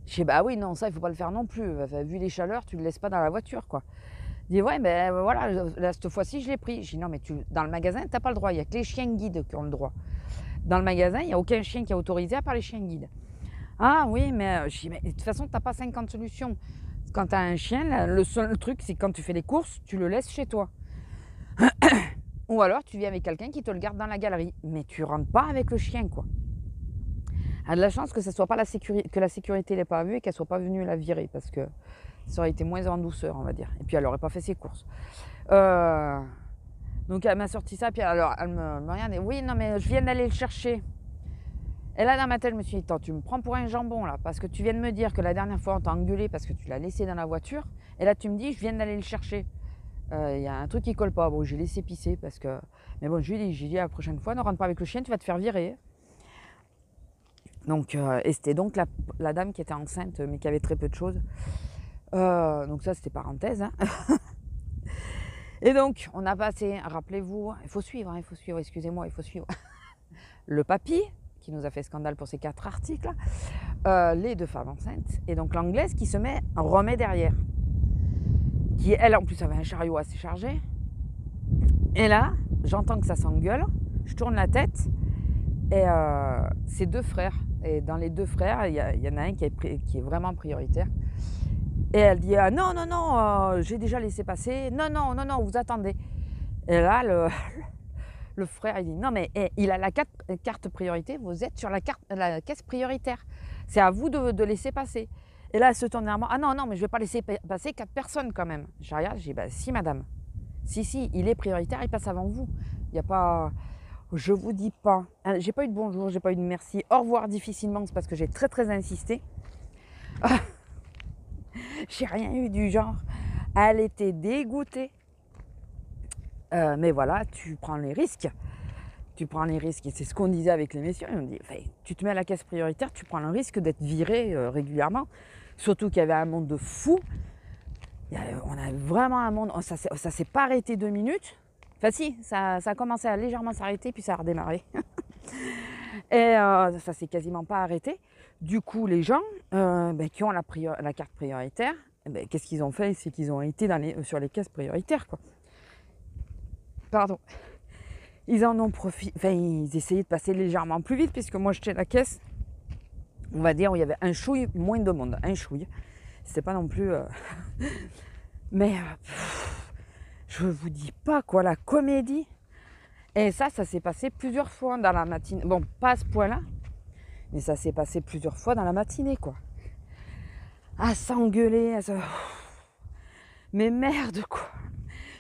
Je dis, bah oui, non, ça, il ne faut pas le faire non plus. Enfin, vu les chaleurs, tu ne le laisses pas dans la voiture, quoi. Il dit, ouais, mais voilà, là, cette fois-ci, je l'ai pris. Je dis, non, mais dans le magasin, tu n'as pas le droit. Il n'y a que les chiens guides qui ont le droit. Dans le magasin, il n'y a aucun chien qui est autorisé à part les chiens guides. Ah oui, mais je dis, mais de toute façon, tu n'as pas 50 solutions. Quand tu as un chien, le seul truc, c'est que quand tu fais les courses, tu le laisses chez toi. Ou alors, tu viens avec quelqu'un qui te le garde dans la galerie. Mais tu rentres pas avec le chien, quoi. Elle a de la chance que la sécurité l'ait pas vue et qu'elle soit pas venue la virer, parce que ça aurait été moins en douceur, on va dire. Et puis, elle n'aurait pas fait ses courses. Donc, elle m'a sorti ça, puis alors, elle me regarde et oui, non, mais je viens d'aller le chercher. Et là, dans ma tête, je me suis dit, attends, tu me prends pour un jambon, là, parce que tu viens de me dire que la dernière fois, on t'a engueulé parce que tu l'as laissé dans la voiture. Et là, tu me dis, je viens d'aller le chercher. Il y a un truc qui colle pas. Bon, j'ai laissé pisser parce que... Mais bon, j'ai dit la prochaine fois, ne rentre pas avec le chien, tu vas te faire virer. Donc, et c'était donc la dame qui était enceinte, mais qui avait très peu de choses. Donc ça, c'était parenthèse. Hein. Et donc, on a passé, rappelez-vous, il faut suivre, excusez-moi, il faut suivre. Le papy, qui nous a fait scandale pour ces 4 articles, les 2 femmes enceintes, et donc l'Anglaise qui remet derrière. Qui, elle, en plus, avait un chariot assez chargé. Et là, j'entends que ça s'engueule, je tourne la tête, et c'est 2 frères. Et dans les 2 frères, il y en a un qui est vraiment prioritaire. Et elle dit non, non, non, j'ai déjà laissé passer. Non, non, non, non, vous attendez. Et là, le frère, il dit non, mais il a la carte priorité, vous êtes sur la caisse prioritaire. C'est à vous de laisser passer. Et là, elle se tourne vers moi. Ah non, non, mais je ne vais pas laisser passer 4 personnes quand même. Je regarde, je dis bah si, madame. Si, il est prioritaire, il passe avant vous. Il n'y a pas. Je vous dis pas. J'ai pas eu de bonjour, j'ai pas eu de merci. Au revoir difficilement, c'est parce que j'ai très très insisté. J'ai rien eu du genre. Elle était dégoûtée. Mais voilà, tu prends les risques. Tu prends les risques. Et c'est ce qu'on disait avec les messieurs. On dit, tu te mets à la caisse prioritaire, tu prends le risque d'être viré régulièrement. Surtout qu'il y avait un monde de fous. On avait vraiment un monde. Ça s'est pas arrêté 2 minutes. Enfin si, ça a commencé à légèrement s'arrêter, puis ça a redémarré. Et ça s'est quasiment pas arrêté. Du coup, les gens qui ont la carte prioritaire, qu'est-ce qu'ils ont fait? C'est qu'ils ont été sur les caisses prioritaires, quoi. Pardon. Ils en ont profité. Enfin, ils essayaient de passer légèrement plus vite, puisque moi, j'étais à la caisse, on va dire, où il y avait un chouille moins de monde. Un chouille. C'est pas non plus... Mais je vous dis pas, quoi, la comédie. Et ça s'est passé plusieurs fois dans la matinée. Bon, pas à ce point-là, mais ça s'est passé plusieurs fois dans la matinée, quoi. À s'engueuler, Mais merde, quoi.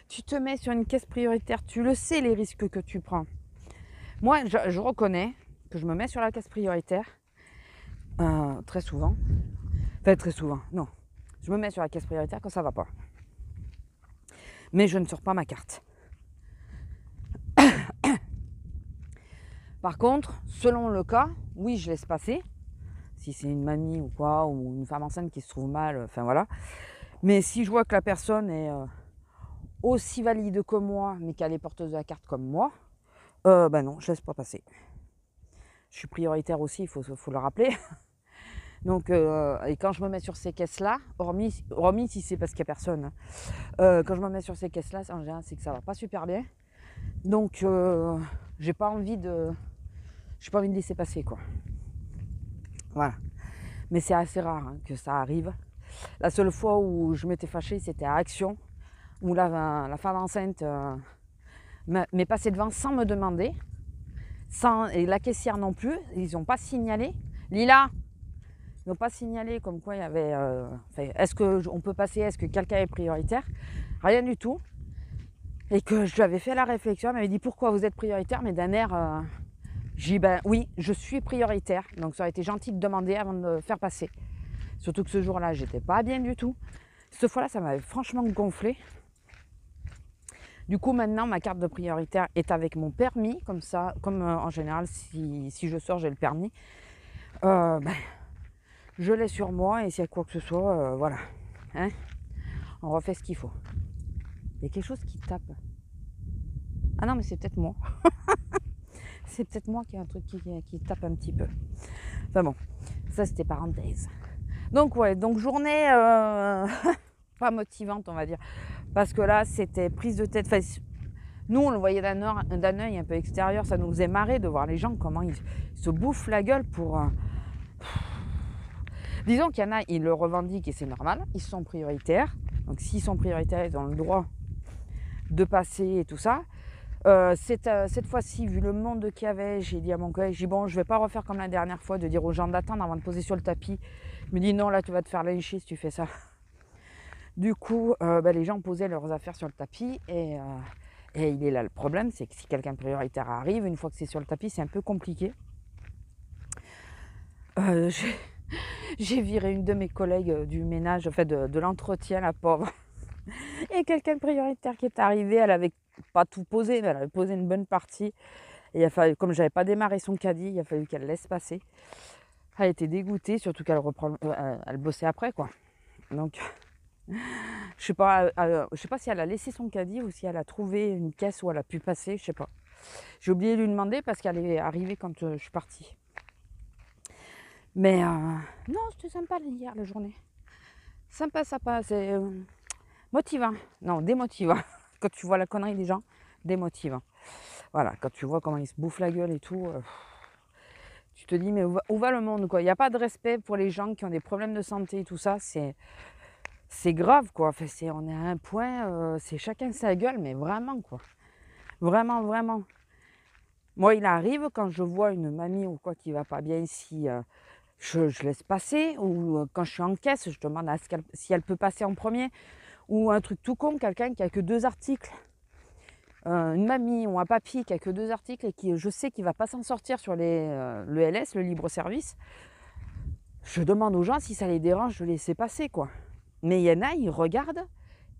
Tu te mets sur une caisse prioritaire, tu le sais, les risques que tu prends. Moi, je reconnais que je me mets sur la caisse prioritaire très souvent. Enfin, très souvent, non. Je me mets sur la caisse prioritaire quand ça va pas. Mais je ne sors pas ma carte. Par contre, selon le cas, oui, je laisse passer. Si c'est une mamie ou quoi, ou une femme enceinte qui se trouve mal, enfin voilà. Mais si je vois que la personne est aussi valide que moi, mais qu'elle est porteuse de la carte comme moi, non, je laisse pas passer. Je suis prioritaire aussi, il faut le rappeler. Donc, et quand je me mets sur ces caisses-là, hormis si c'est parce qu'il n'y a personne, hein, quand je me mets sur ces caisses-là, en général, c'est que ça va pas super bien. Donc, j'ai pas envie de laisser passer, quoi. Voilà. Mais c'est assez rare hein, que ça arrive. La seule fois où je m'étais fâchée, c'était à Action, où la femme enceinte m'est passée devant sans me demander, et la caissière non plus. Ils n'ont pas signalé. Lila, ils n'ont pas signalé comme quoi il y avait... est-ce qu'on peut passer, est-ce que quelqu'un est prioritaire? Rien du tout. Et que je lui avais fait la réflexion, elle m'avait dit pourquoi vous êtes prioritaire, mais d'un air... J'ai dit ben oui, je suis prioritaire, donc ça aurait été gentil de demander avant de me faire passer. Surtout que ce jour-là, j'étais pas bien du tout. Cette fois-là, ça m'avait franchement gonflé. Du coup, maintenant, ma carte de prioritaire est avec mon permis, comme ça, comme en général, si je sors, j'ai le permis. Je l'ai sur moi et s'il y a quoi que ce soit, voilà. Hein, on refait ce qu'il faut. Il y a quelque chose qui tape. Ah non, mais c'est peut-être moi. C'est peut-être moi qui ai un truc qui tape un petit peu. Enfin bon, ça c'était parenthèse. Donc ouais, donc journée pas motivante on va dire. Parce que là c'était prise de tête. Enfin, nous on le voyait d'un œil un peu extérieur, ça nous faisait marrer de voir les gens comment ils se bouffent la gueule pour... Disons qu'il y en a, ils le revendiquent et c'est normal, ils sont prioritaires. Donc s'ils sont prioritaires, ils ont le droit de passer et tout ça. Cette fois-ci, vu le monde qu'il y avait, j'ai dit à mon collègue, bon, je vais pas refaire comme la dernière fois, de dire aux gens d'attendre avant de poser sur le tapis. Il me dit non, là tu vas te faire lyncher si tu fais ça. Du coup, les gens posaient leurs affaires sur le tapis et il est là le problème, c'est que si quelqu'un prioritaire arrive, une fois que c'est sur le tapis, c'est un peu compliqué. J'ai viré une de mes collègues du ménage, en fait de l'entretien, la pauvre. Et quelqu'un prioritaire qui est arrivé, elle avait pas tout posé, mais elle avait posé une bonne partie. Et il a fallu, comme j'avais pas démarré son caddie, il a fallu qu'elle laisse passer. Elle était dégoûtée, surtout qu'elle elle bossait après, quoi. Donc, je sais pas si elle a laissé son caddie ou si elle a trouvé une caisse où elle a pu passer, je sais pas. J'ai oublié de lui demander parce qu'elle est arrivée quand je suis partie. Mais non, c'était sympa hier la journée. Sympa, c'est motivant. Non, démotivant. Quand tu vois la connerie des gens, démotivant. Voilà, quand tu vois comment ils se bouffent la gueule et tout, tu te dis mais où va le monde, quoi. Il n'y a pas de respect pour les gens qui ont des problèmes de santé et tout ça, c'est grave, quoi. Enfin, on est à un point, c'est chacun sa gueule, mais vraiment, quoi. Vraiment, vraiment. Moi, il arrive quand je vois une mamie ou quoi qui va pas bien ici, je laisse passer, ou quand je suis en caisse, je demande si elle peut passer en premier, ou un truc tout con, quelqu'un qui a que 2 articles, une mamie ou un papy qui a que 2 articles et qui je sais qu'il va pas s'en sortir sur le LS, le libre service, je demande aux gens si ça les dérange de laisser passer, quoi. Mais il y en a, ils regardent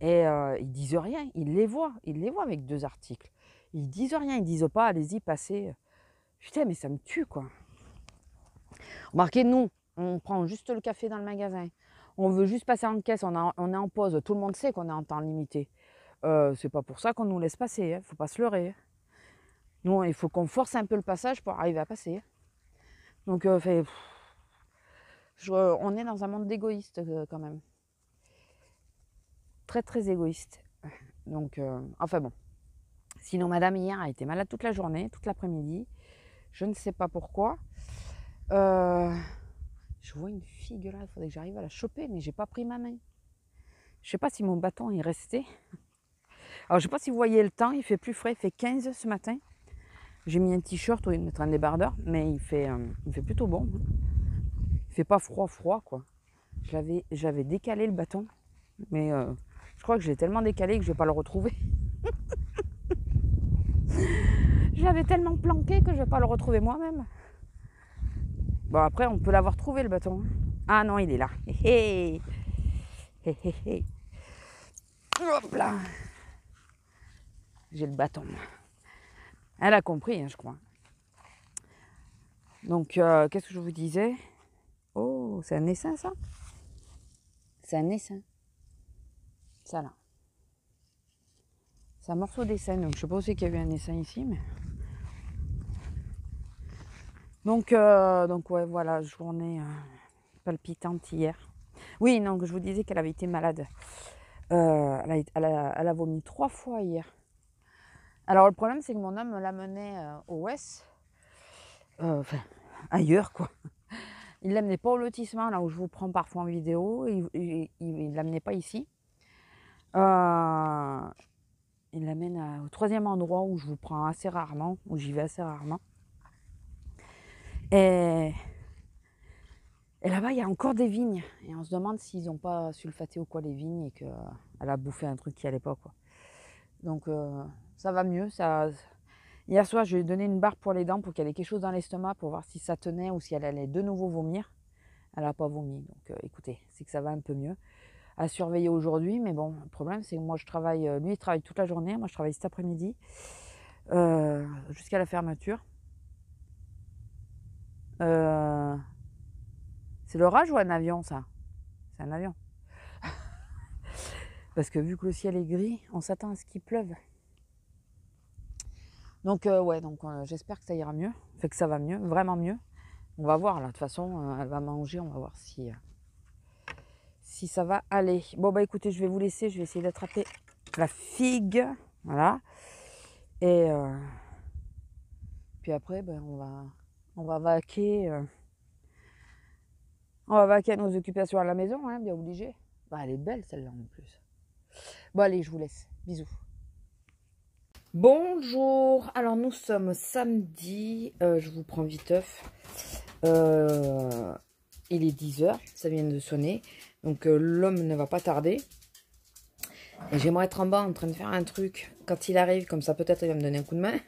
et ils disent rien, ils les voient avec 2 articles. Ils disent rien, ils disent pas allez-y, passez. Putain, mais ça me tue, quoi. Remarquez, nous, on prend juste le café dans le magasin. On veut juste passer en caisse, on est en pause. Tout le monde sait qu'on est en temps limité. C'est pas pour ça qu'on nous laisse passer, hein. Faut pas se leurrer. Nous, il faut qu'on force un peu le passage pour arriver à passer. Donc, on est dans un monde d'égoïstes quand même. Très, très égoïste. Donc, enfin bon. Sinon, madame, hier, a été malade toute la journée, toute l'après-midi. Je ne sais pas pourquoi. Je vois une figue là, il faudrait que j'arrive à la choper, mais j'ai pas pris ma main. Je sais pas si mon bâton est resté. Alors, je sais pas si vous voyez le temps, il fait plus frais, il fait 15 ce matin. J'ai mis un t-shirt au lieu de mettre un débardeur, mais il fait plutôt bon. Il fait pas froid, quoi. J'avais décalé le bâton, mais je crois que je l'ai tellement décalé que je vais pas le retrouver. Je l'avais tellement planqué que je vais pas le retrouver moi-même. Bon, après, on peut l'avoir trouvé, le bâton. Ah non, il est là. Hé hé. Hop là. J'ai le bâton. Elle a compris, hein, je crois. Donc, qu'est-ce que je vous disais? Oh, c'est un essaim, ça? C'est un essaim. Ça, là. C'est un morceau d'essaim. Donc, je sais pas aussi qu'il y avait un essaim ici, mais... Donc ouais, voilà, journée palpitante hier. Oui, donc je vous disais qu'elle avait été malade. Elle a vomi 3 fois hier. Alors le problème, c'est que mon homme l'amenait au ouest, enfin ailleurs quoi. Il l'amenait pas au lotissement, là où je vous prends parfois en vidéo. Il l'amenait pas ici. Il l'amène au 3e endroit où je vous prends assez rarement, où j'y vais assez rarement. Et là-bas, il y a encore des vignes. Et on se demande s'ils n'ont pas sulfaté ou quoi les vignes et qu'elle a bouffé un truc qui allait pas, quoi. Donc, ça va mieux. Hier soir, je lui ai donné une barre pour les dents pour qu'elle ait quelque chose dans l'estomac pour voir si ça tenait ou si elle allait de nouveau vomir. Elle n'a pas vomi. Donc, écoutez, c'est que ça va un peu mieux. À surveiller aujourd'hui. Mais bon, le problème, c'est que moi, je travaille. Lui, il travaille toute la journée. Moi, je travaille cet après-midi jusqu'à la fermeture. C'est l'orage ou un avion, ça? C'est un avion. Parce que vu que le ciel est gris, on s'attend à ce qu'il pleuve. Donc, ouais, donc j'espère que ça ira mieux. Fait que ça va mieux, vraiment mieux. On va voir, là. De toute façon, elle va manger. On va voir si ça va aller. Bon, bah écoutez, je vais vous laisser. Je vais essayer d'attraper la figue. Voilà. Et puis après, ben, on va vaquer. On va vaquer à nos occupations à la maison, hein, bien obligé. Bah, elle est belle celle-là en plus. Bon, allez, je vous laisse. Bisous. Bonjour. Alors, nous sommes samedi. Je vous prends viteuf. Il est 10h. Ça vient de sonner. Donc, l'homme ne va pas tarder. Et j'aimerais être en bas en train de faire un truc. Quand il arrive, comme ça, peut-être il va me donner un coup de main.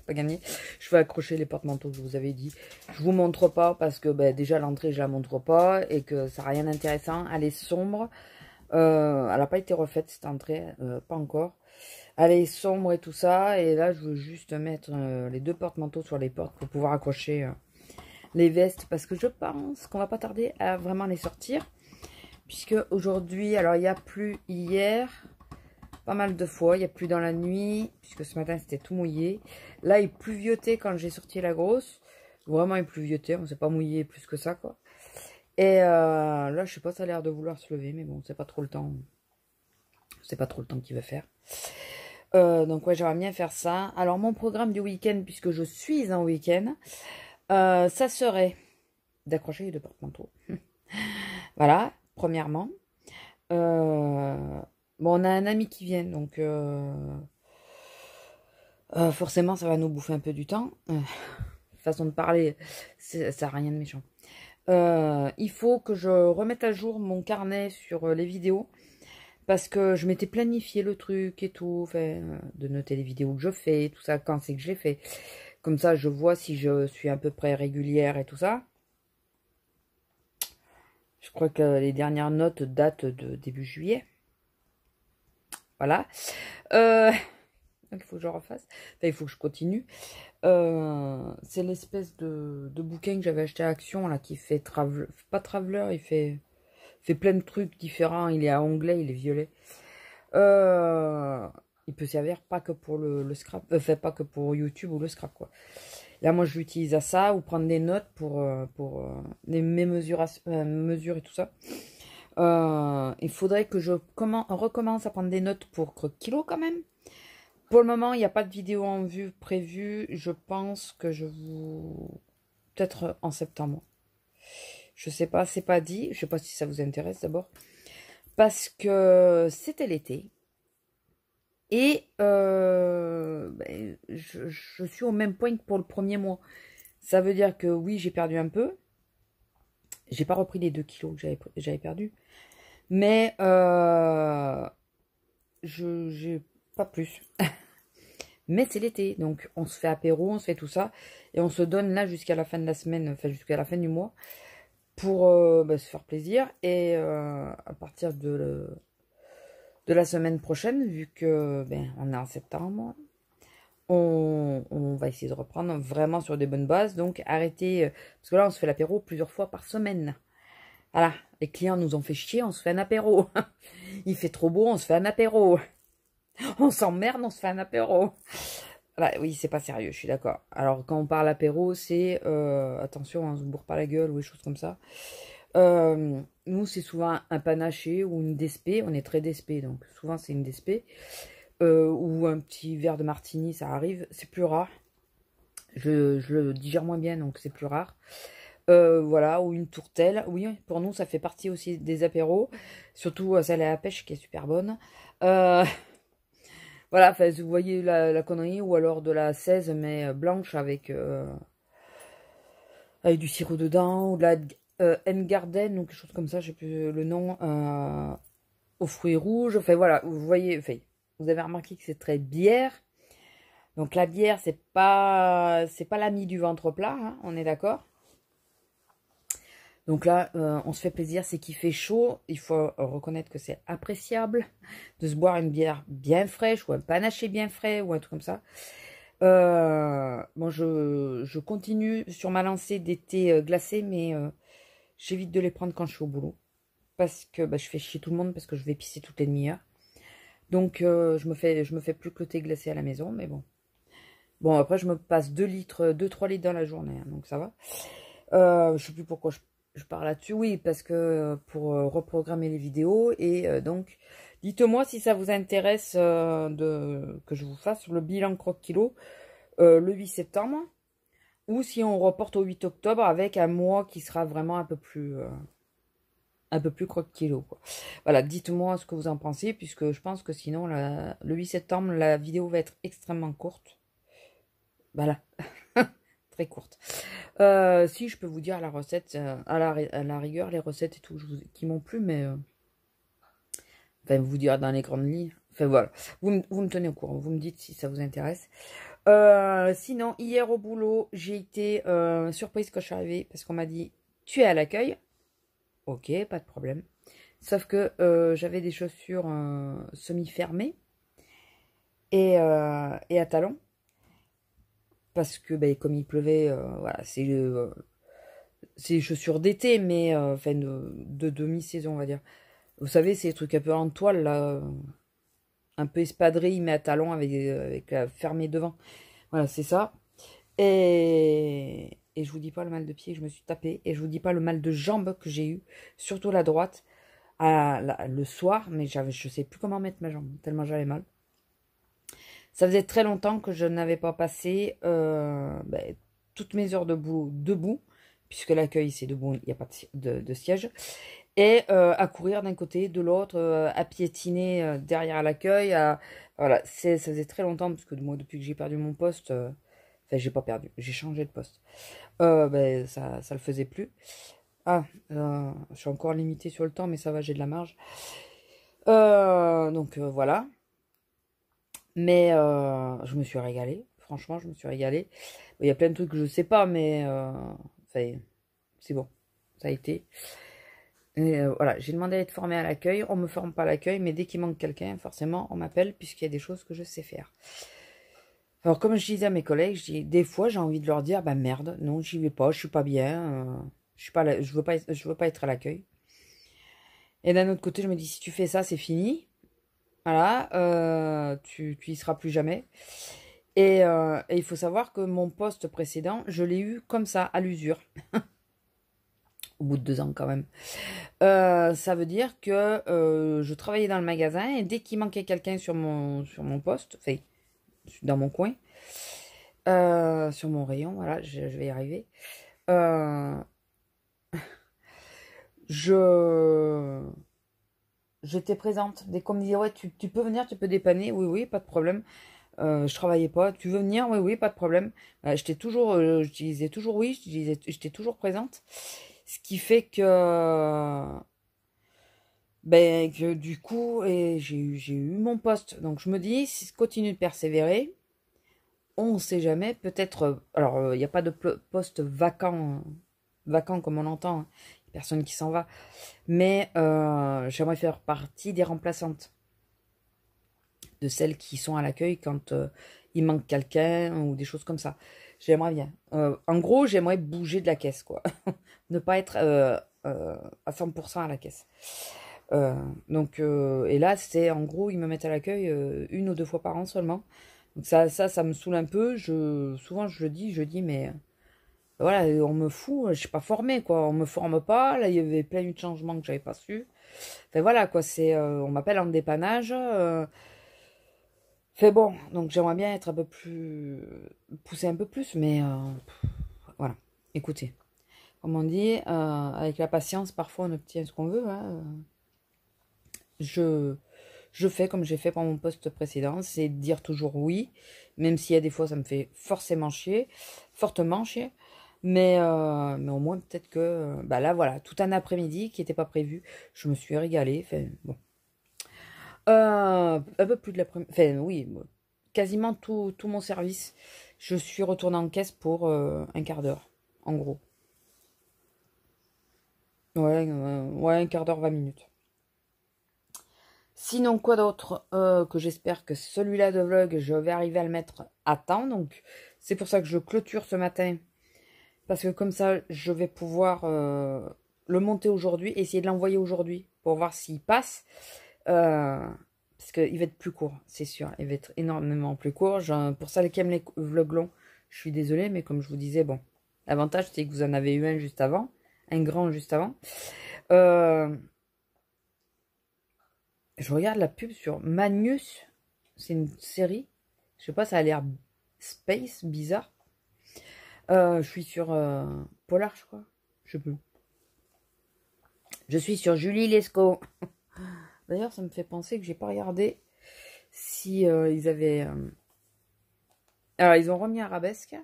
Pas gagné. Je vais accrocher les porte-manteaux que je vous avais dit. Je vous montre pas parce que ben, déjà l'entrée je la montre pas et que ça n'a rien d'intéressant. Elle est sombre. Elle n'a pas été refaite cette entrée, pas encore. Elle est sombre et tout ça. Et là je veux juste mettre les 2 porte-manteaux sur les portes pour pouvoir accrocher les vestes parce que je pense qu'on va pas tarder à vraiment les sortir. Puisque aujourd'hui, alors il n'y a plus hier. Pas mal de fois, il n'y a plus dans la nuit, puisque ce matin c'était tout mouillé. Là il pluviotait quand j'ai sorti la grosse. Vraiment il pluviotait, on ne s'est pas mouillé plus que ça quoi. Et là je sais pas, ça a l'air de vouloir se lever, mais bon c'est pas trop le temps. C'est pas trop le temps qu'il va faire. Donc ouais, j'aimerais bien faire ça. Alors mon programme du week-end, puisque je suis en week-end, ça serait d'accrocher les 2 porte-manteaux. Voilà, premièrement. Bon, on a un ami qui vient, donc forcément, ça va nous bouffer un peu du temps. Façon de parler, ça n'a rien de méchant. Il faut que je remette à jour mon carnet sur les vidéos, parce que je m'étais planifié le truc et tout, enfin, de noter les vidéos que je fais, tout ça, quand c'est que j'ai fait. Comme ça, je vois si je suis à peu près régulière et tout ça. Je crois que les dernières notes datent de début juillet. Voilà. Il faut que je refasse. Enfin, il faut que je continue. C'est l'espèce de bouquin que j'avais acheté à Action, là, qui fait pas Traveler, il fait plein de trucs différents. Il est à onglet, il est violet. Il peut servir pas que pour le scrap, enfin, pas que pour YouTube ou le scrap, quoi. Là, moi, je l'utilise à ça, ou prendre des notes pour mes mesures et tout ça. Il faudrait que je recommence à prendre des notes pour Croque-Kilo quand même. Pour le moment, il n'y a pas de vidéo en vue prévue. Je pense que peut-être en septembre. Je sais pas, c'est pas dit. Je sais pas si ça vous intéresse d'abord. Parce que c'était l'été. Et ben, je suis au même point que pour le premier mois. Ça veut dire que oui, j'ai perdu un peu. J'ai pas repris les 2 kilos que j'avais perdu. Mais j'ai pas plus. Mais c'est l'été, donc on se fait apéro, on se fait tout ça. Et on se donne là jusqu'à la fin de la semaine, enfin jusqu'à la fin du mois, pour se faire plaisir. Et à partir de la semaine prochaine, vu que on est en septembre, on va essayer de reprendre vraiment sur des bonnes bases. Donc arrêtez, parce que là on se fait l'apéro plusieurs fois par semaine. Voilà, les clients nous ont fait chier, on se fait un apéro. Il fait trop beau, on se fait un apéro. On s'emmerde, on se fait un apéro. Voilà, oui, c'est pas sérieux, je suis d'accord. Alors, quand on parle apéro, c'est attention, on se bourre pas la gueule ou des choses comme ça. Nous, c'est souvent un panaché ou une DSP. On est très DSP, donc souvent c'est une DSP. Ou un petit verre de martini, ça arrive. C'est plus rare. Je le digère moins bien, donc c'est plus rare. Voilà, ou une tourtelle. Oui, pour nous, ça fait partie aussi des apéros. Surtout celle à la pêche qui est super bonne. Voilà, enfin, vous voyez la connerie. Ou alors de la 16, mais blanche avec du sirop dedans. Ou de la Engarden, ou quelque chose comme ça, je sais plus le nom. Aux fruits rouges. Enfin, voilà, vous voyez, enfin, vous avez remarqué que c'est très bière. Donc la bière, c'est pas l'ami du ventre plat, hein, on est d'accord. Donc là, on se fait plaisir, c'est qu'il fait chaud. Il faut reconnaître que c'est appréciable de se boire une bière bien fraîche ou un panaché bien frais ou un truc comme ça. Bon, je continue sur ma lancée d'été glacé, mais j'évite de les prendre quand je suis au boulot. Parce que bah, je fais chier tout le monde parce que je vais pisser toutes les demi-heures. Donc je me fais plus que le thé glacé à la maison, mais bon. Bon, après, je me passe 2-3 litres dans la journée, hein, donc ça va. Je sais plus pourquoi je parle là-dessus. Oui, parce que pour reprogrammer les vidéos. Et donc, dites-moi si ça vous intéresse que je vous fasse le bilan croque-kilo le 8 septembre. Ou si on reporte au 8 octobre avec un mois qui sera vraiment un peu plus croque-kilo, quoi. Voilà, dites-moi ce que vous en pensez, puisque je pense que sinon, le 8 septembre, la vidéo va être extrêmement courte. Voilà, très courte. Si je peux vous dire la recette, à la rigueur, les recettes et tout qui m'ont plu, mais enfin, vous dire dans les grandes lignes. Enfin voilà, vous me tenez au courant, vous me dites si ça vous intéresse. Sinon, hier au boulot, j'ai été surprise quand je suis arrivée parce qu'on m'a dit tu es à l'accueil. Ok, pas de problème. Sauf que j'avais des chaussures semi-fermées et à talons. Parce que ben, comme il pleuvait, voilà, c'est les chaussures d'été, mais enfin de demi-saison, on va dire. Vous savez, c'est les trucs un peu en toile, là, un peu espadrille, mais à talons avec la fermée devant. Voilà, c'est ça. Et je vous dis pas le mal de pied que je me suis tapé, et je vous dis pas le mal de jambes que j'ai eu, surtout la droite, le soir, mais je sais plus comment mettre ma jambe, tellement j'avais mal. Ça faisait très longtemps que je n'avais pas passé ben, toutes mes heures de boulot debout, puisque l'accueil c'est debout, il n'y a pas de siège, et à courir d'un côté, de l'autre, à piétiner derrière l'accueil. Voilà, ça faisait très longtemps, parce que moi depuis que j'ai perdu mon poste, enfin j'ai pas perdu, j'ai changé de poste, ben, ça le faisait plus. Ah, je suis encore limitée sur le temps, mais ça va, j'ai de la marge. Donc voilà. Mais je me suis régalée. Franchement, je me suis régalée. Il y a plein de trucs que je sais pas, mais ça y est, c'est bon. Ça a été. Et voilà, j'ai demandé à être formée à l'accueil. On me forme pas à l'accueil, mais dès qu'il manque quelqu'un, forcément, on m'appelle puisqu'il y a des choses que je sais faire. Alors, comme je disais à mes collègues, des fois, j'ai envie de leur dire, bah merde, non, j'y vais pas, je suis pas bien, je suis pas, je veux pas être à l'accueil. Et d'un autre côté, je me dis, si tu fais ça, c'est fini. Voilà, tu y seras plus jamais. Et il faut savoir que mon poste précédent, je l'ai eu comme ça, à l'usure. Au bout de 2 ans quand même. Ça veut dire que je travaillais dans le magasin et dès qu'il manquait quelqu'un sur mon poste, enfin, dans mon coin, sur mon rayon, voilà, je vais y arriver. J'étais présente. Dès qu'on me disait, ouais, tu peux venir, tu peux dépanner. Oui, oui, pas de problème. Je travaillais pas. Tu veux venir? Oui, oui, pas de problème. J'étais toujours, je disais toujours oui, j'étais toujours présente. Ce qui fait que, ben, que du coup, j'ai eu mon poste. Donc je me dis, si je continue de persévérer, on ne sait jamais. Peut-être, alors il n'y a pas de poste vacant comme on l'entend. Hein. Personne qui s'en va. Mais j'aimerais faire partie des remplaçantes. De celles qui sont à l'accueil quand il manque quelqu'un ou des choses comme ça. J'aimerais bien. En gros, j'aimerais bouger de la caisse, quoi. Ne pas être à 100% à la caisse. Donc, et là, c'est en gros, ils me mettent à l'accueil 1 ou 2 fois par an seulement. Donc ça me saoule un peu. Souvent, je dis, mais Voilà, on me fout, je suis pas formée, quoi. On me forme pas. Là, il y avait plein de changements que j'avais pas su. Enfin, voilà, quoi. C'est, on m'appelle en dépannage. Fait bon, donc j'aimerais bien être un peu plus... pousser un peu plus, mais voilà. Écoutez, comme on dit, avec la patience, parfois on obtient ce qu'on veut. Hein. Je fais comme j'ai fait pour mon poste précédent, c'est dire toujours oui, même s'il y a des fois ça me fait forcément chier, fortement chier. Mais au moins peut-être que... bah là voilà, tout un après-midi qui n'était pas prévu, je me suis régalée. Enfin, bon. Un peu plus de l'après-midi. Enfin, oui, quasiment tout mon service. Je suis retournée en caisse pour un quart d'heure, en gros. Ouais, ouais, un quart d'heure, 20 minutes. Sinon, quoi d'autre que j'espère que celui-là de vlog, je vais arriver à le mettre à temps. Donc, c'est pour ça que je clôture ce matin. Parce que comme ça, je vais pouvoir le monter aujourd'hui, essayer de l'envoyer aujourd'hui pour voir s'il passe. Parce qu'il va être plus court, c'est sûr. Il va être énormément plus court. Pour celles qui aiment les vlogs longs, je suis désolée, mais comme je vous disais, bon, l'avantage, c'est que vous en avez eu un juste avant, un grand juste avant. Je regarde la pub sur Magnus, c'est une série. Je sais pas, ça a l'air space, bizarre. Je suis sur Polar, je crois. Je sais plus. Je suis sur Julie Lescaut. D'ailleurs, ça me fait penser que j'ai pas regardé si ils avaient... Alors, ils ont remis Arabesque.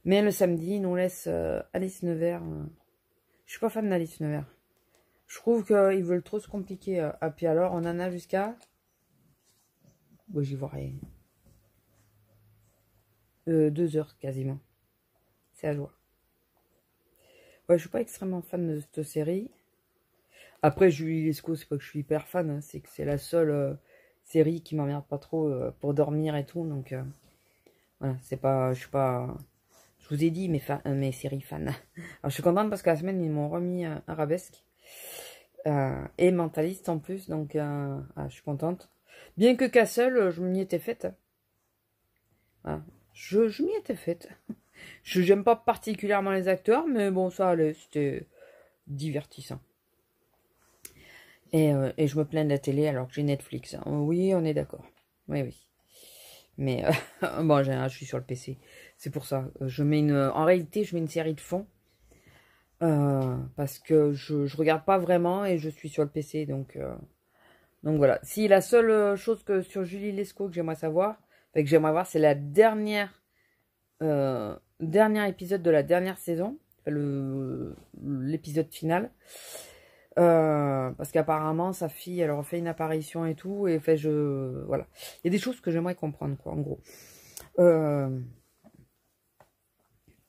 Mais le samedi, ils nous laissent Alice Nevers. Je suis pas fan d'Alice Nevers. Je trouve qu'ils veulent trop se compliquer. Et puis alors, on en a jusqu'à... Bon, j'y vois rien. 2 heures quasiment. C'est à joie. Ouais, je suis pas extrêmement fan de cette série. Après, Julie Lescaut, c'est pas que je suis hyper fan. Hein, c'est que c'est la seule série qui m'emmerde pas trop pour dormir et tout. Donc, voilà, c'est pas... Je suis pas... Je vous ai dit mes séries fans. Alors, je suis contente parce que la semaine, ils m'ont remis Arabesque. Et Mentaliste en plus. Donc, je suis contente. Bien que Castle, je m'y étais faite. Voilà. Je m'y étais faite. Je n'aime pas particulièrement les acteurs, mais bon, ça allait. C'était divertissant. Et je me plains de la télé alors que j'ai Netflix. Hein. Oui, on est d'accord. Oui, oui. Mais bon, je suis sur le PC. C'est pour ça. En réalité, je mets une série de fond. Parce que je regarde pas vraiment et je suis sur le PC. Donc voilà. Si la seule chose que sur Julie Lescaut que j'aimerais savoir, enfin, que j'aimerais voir, c'est la dernier épisode de la dernière saison. L'épisode final. Parce qu'apparemment, sa fille, elle refait une apparition et tout. Et fait, voilà. Il y a des choses que j'aimerais comprendre, quoi, en gros.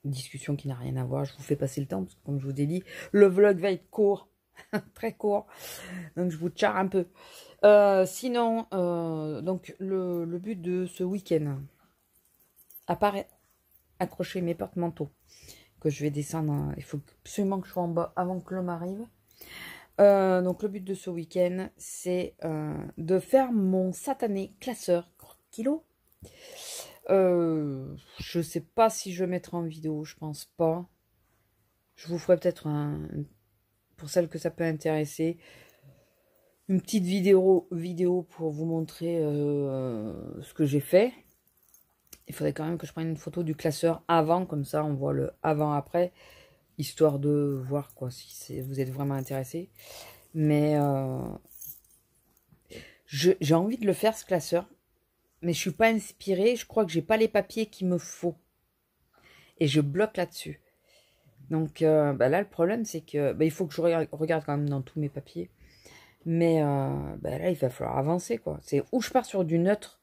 Discussion qui n'a rien à voir. Je vous fais passer le temps, parce que comme je vous ai dit, le vlog va être court. Très court. Donc, je vous charre un peu. Sinon, donc, le but de ce week-end, à part accrocher mes porte-manteaux, que je vais descendre. Il faut absolument que je sois en bas avant que l'homme arrive. Donc le but de ce week-end, c'est de faire satané classeur kilo. Je sais pas si je le mettrai en vidéo, je pense pas. Je vous ferai peut-être pour celles que ça peut intéresser, une petite vidéo pour vous montrer ce que j'ai fait. Il faudrait quand même que je prenne une photo du classeur avant, comme ça on voit le avant-après. Histoire de voir quoi si vous êtes vraiment intéressé. Mais j'ai envie de le faire ce classeur. Mais je suis pas inspirée. Je crois que j'ai pas les papiers qu'il me faut. Et je bloque là-dessus. Donc bah là le problème c'est que il faut que je regarde quand même dans tous mes papiers. Mais là il va falloir avancer quoi. C'est où je pars sur du neutre.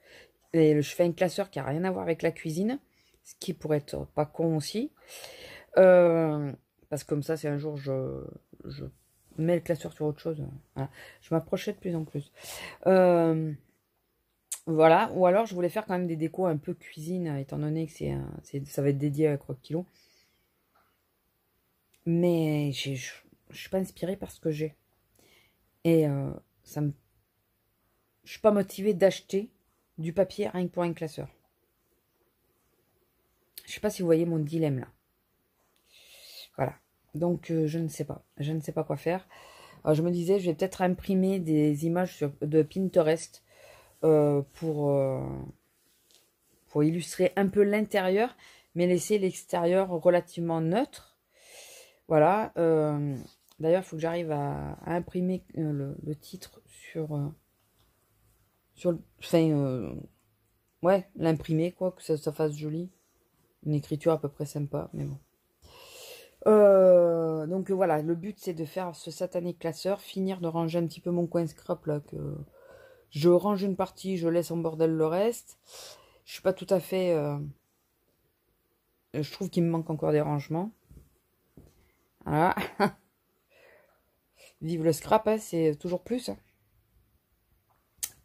Et je fais un classeur qui a rien à voir avec la cuisine. Ce qui pourrait être pas con aussi. Parce que comme ça, si un jour je mets le classeur sur autre chose, voilà. Je m'approchais de plus en plus. Voilà, ou alors je voulais faire quand même des décos un peu cuisine, étant donné que ça va être dédié à Croque Kilo. Mais je suis pas inspirée par ce que j'ai. Et je suis pas motivée d'acheter du papier rien que pour un classeur. Je sais pas si vous voyez mon dilemme là. Voilà. Donc, je ne sais pas. Je ne sais pas quoi faire. Alors, je me disais, je vais peut-être imprimer des images de Pinterest pour illustrer un peu l'intérieur, mais laisser l'extérieur relativement neutre. Voilà. D'ailleurs, il faut que j'arrive à imprimer le titre ouais, l'imprimer, quoi, que ça fasse joli. Une écriture à peu près sympa, mais bon. Donc voilà, le but c'est de faire ce satané classeur, finir de ranger un petit peu mon coin scrap là, que je range une partie, je laisse en bordel le reste. Je suis pas tout à fait... je trouve qu'il me manque encore des rangements. Voilà. Vive le scrap, hein, c'est toujours plus. Hein.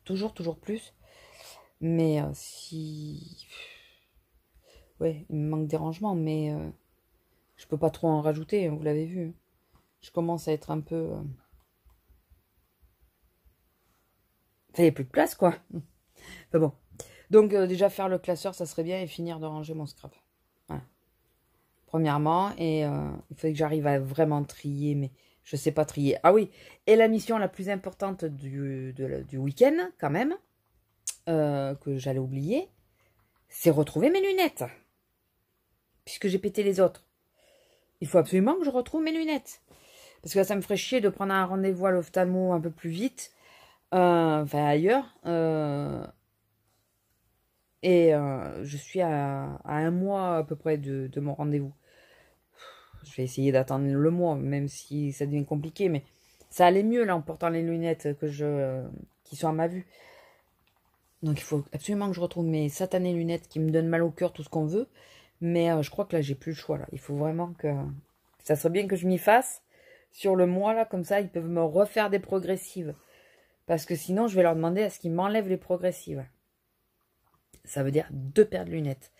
Toujours plus. Mais si... Ouais, il me manque des rangements, mais je peux pas trop en rajouter, hein, vous l'avez vu. Je commence à être un peu... Il n'y a plus de place, quoi. Enfin bon. Donc, déjà, faire le classeur, ça serait bien, et finir de ranger mon scrap. Voilà. Premièrement, et il faudrait que j'arrive à vraiment trier, mais je sais pas trier. Ah oui, et la mission la plus importante du week-end, quand même, que j'allais oublier, c'est retrouver mes lunettes. Puisque j'ai pété les autres. Il faut absolument que je retrouve mes lunettes. Parce que là, ça me ferait chier de prendre un rendez-vous à l'ophtalmo un peu plus vite. Enfin, ailleurs. Je suis à un mois à peu près de mon rendez-vous. Je vais essayer d'attendre le mois, même si ça devient compliqué. Mais ça allait mieux, là, en portant les lunettes qui sont à ma vue. Donc, il faut absolument que je retrouve mes satanées lunettes qui me donnent mal au cœur, tout ce qu'on veut. Mais je crois que là, j'ai plus le choix, là. Il faut vraiment que... Ça serait bien que je m'y fasse sur le mois, là. Comme ça, ils peuvent me refaire des progressives. Parce que sinon, je vais leur demander à ce qu'ils m'enlèvent les progressives. Ça veut dire 2 paires de lunettes.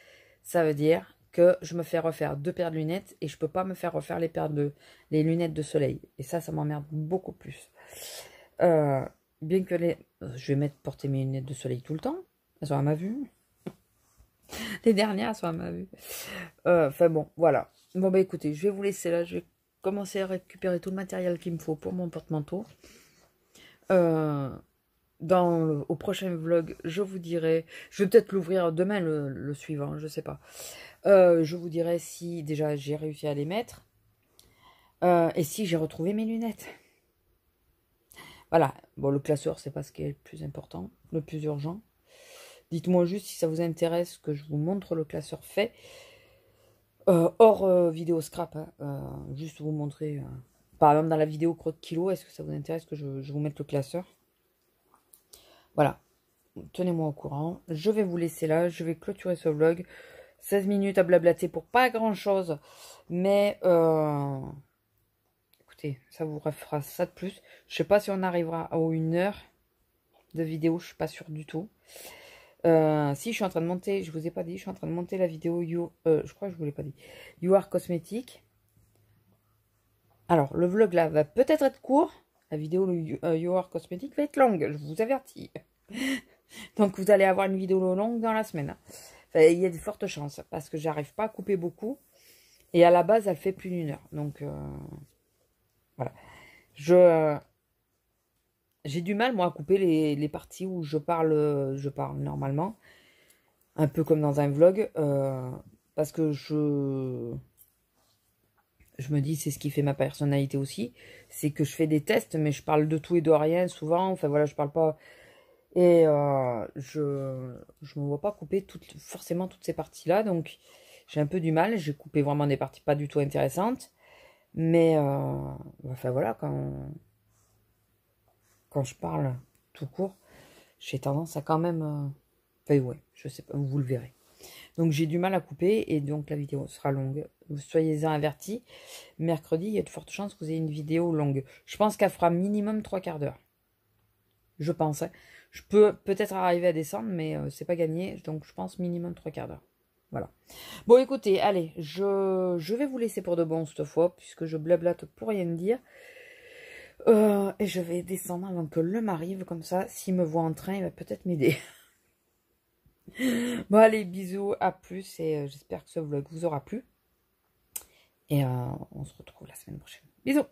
Ça veut dire que je me fais refaire 2 paires de lunettes et je peux pas me faire refaire les lunettes de soleil. Et ça m'emmerde beaucoup plus. Bien que je vais porter mes lunettes de soleil tout le temps. Elles sont à ma vue. Les dernières sont à ma vue. Enfin bon, voilà. Bon bah écoutez, je vais vous laisser là. Je vais commencer à récupérer tout le matériel qu'il me faut pour mon porte-manteau. Au prochain vlog, je vous dirai... Je vais peut-être l'ouvrir demain, le suivant, je sais pas. Je vous dirai si déjà j'ai réussi à les mettre. Et si j'ai retrouvé mes lunettes. Voilà. Bon, le classeur, c'est pas ce qui est le plus important, le plus urgent. Dites-moi juste si ça vous intéresse que je vous montre le classeur fait. Hors vidéo scrap. Hein, juste vous montrer... par exemple, dans la vidéo crotte kilo, est-ce que ça vous intéresse que je vous mette le classeur? Voilà. Tenez-moi au courant. Je vais vous laisser là. Je vais clôturer ce vlog. 16 minutes à blablater pour pas grand-chose. Mais... écoutez, ça vous refera ça de plus. Je sais pas si on arrivera à 1 heure de vidéo. Je suis pas sûre du tout. Si je suis en train de monter, je vous ai pas dit, je suis en train de monter la vidéo je crois que je vous l'ai pas dit. You Are Cosmétique. Alors, le vlog là va peut-être être court. La vidéo You Are Cosmétique va être longue, je vous avertis. Donc, vous allez avoir une vidéo longue dans la semaine. Enfin, il y a de fortes chances parce que j'arrive pas à couper beaucoup. Et à la base, elle fait plus d'1 heure. Donc, voilà. J'ai du mal, moi, à couper les parties où je parle normalement. Un peu comme dans un vlog. Parce que je me dis, c'est ce qui fait ma personnalité aussi. C'est que je fais des tests, mais je parle de tout et de rien souvent. Enfin, voilà, je parle pas... Et je me vois pas couper forcément toutes ces parties-là. Donc, j'ai un peu du mal. J'ai coupé vraiment des parties pas du tout intéressantes. Mais, enfin, voilà, quand je parle tout court, j'ai tendance à quand même... Enfin, ouais, je sais pas, vous le verrez. Donc, j'ai du mal à couper et donc la vidéo sera longue. Soyez-en avertis. Mercredi, il y a de fortes chances que vous ayez une vidéo longue. Je pense qu'elle fera minimum 3/4 d'heure. Je pense. Hein. Je peux peut-être arriver à descendre, mais c'est pas gagné. Donc, je pense minimum 3/4 d'heure. Voilà. Bon, écoutez, allez, je vais vous laisser pour de bon cette fois, puisque je blablate pour rien dire. Et je vais descendre avant que l'homme arrive, comme ça, s'il me voit en train, il va peut-être m'aider. Bon, allez, bisous, à plus. Et j'espère que ce vlog vous aura plu. Et on se retrouve la semaine prochaine. Bisous.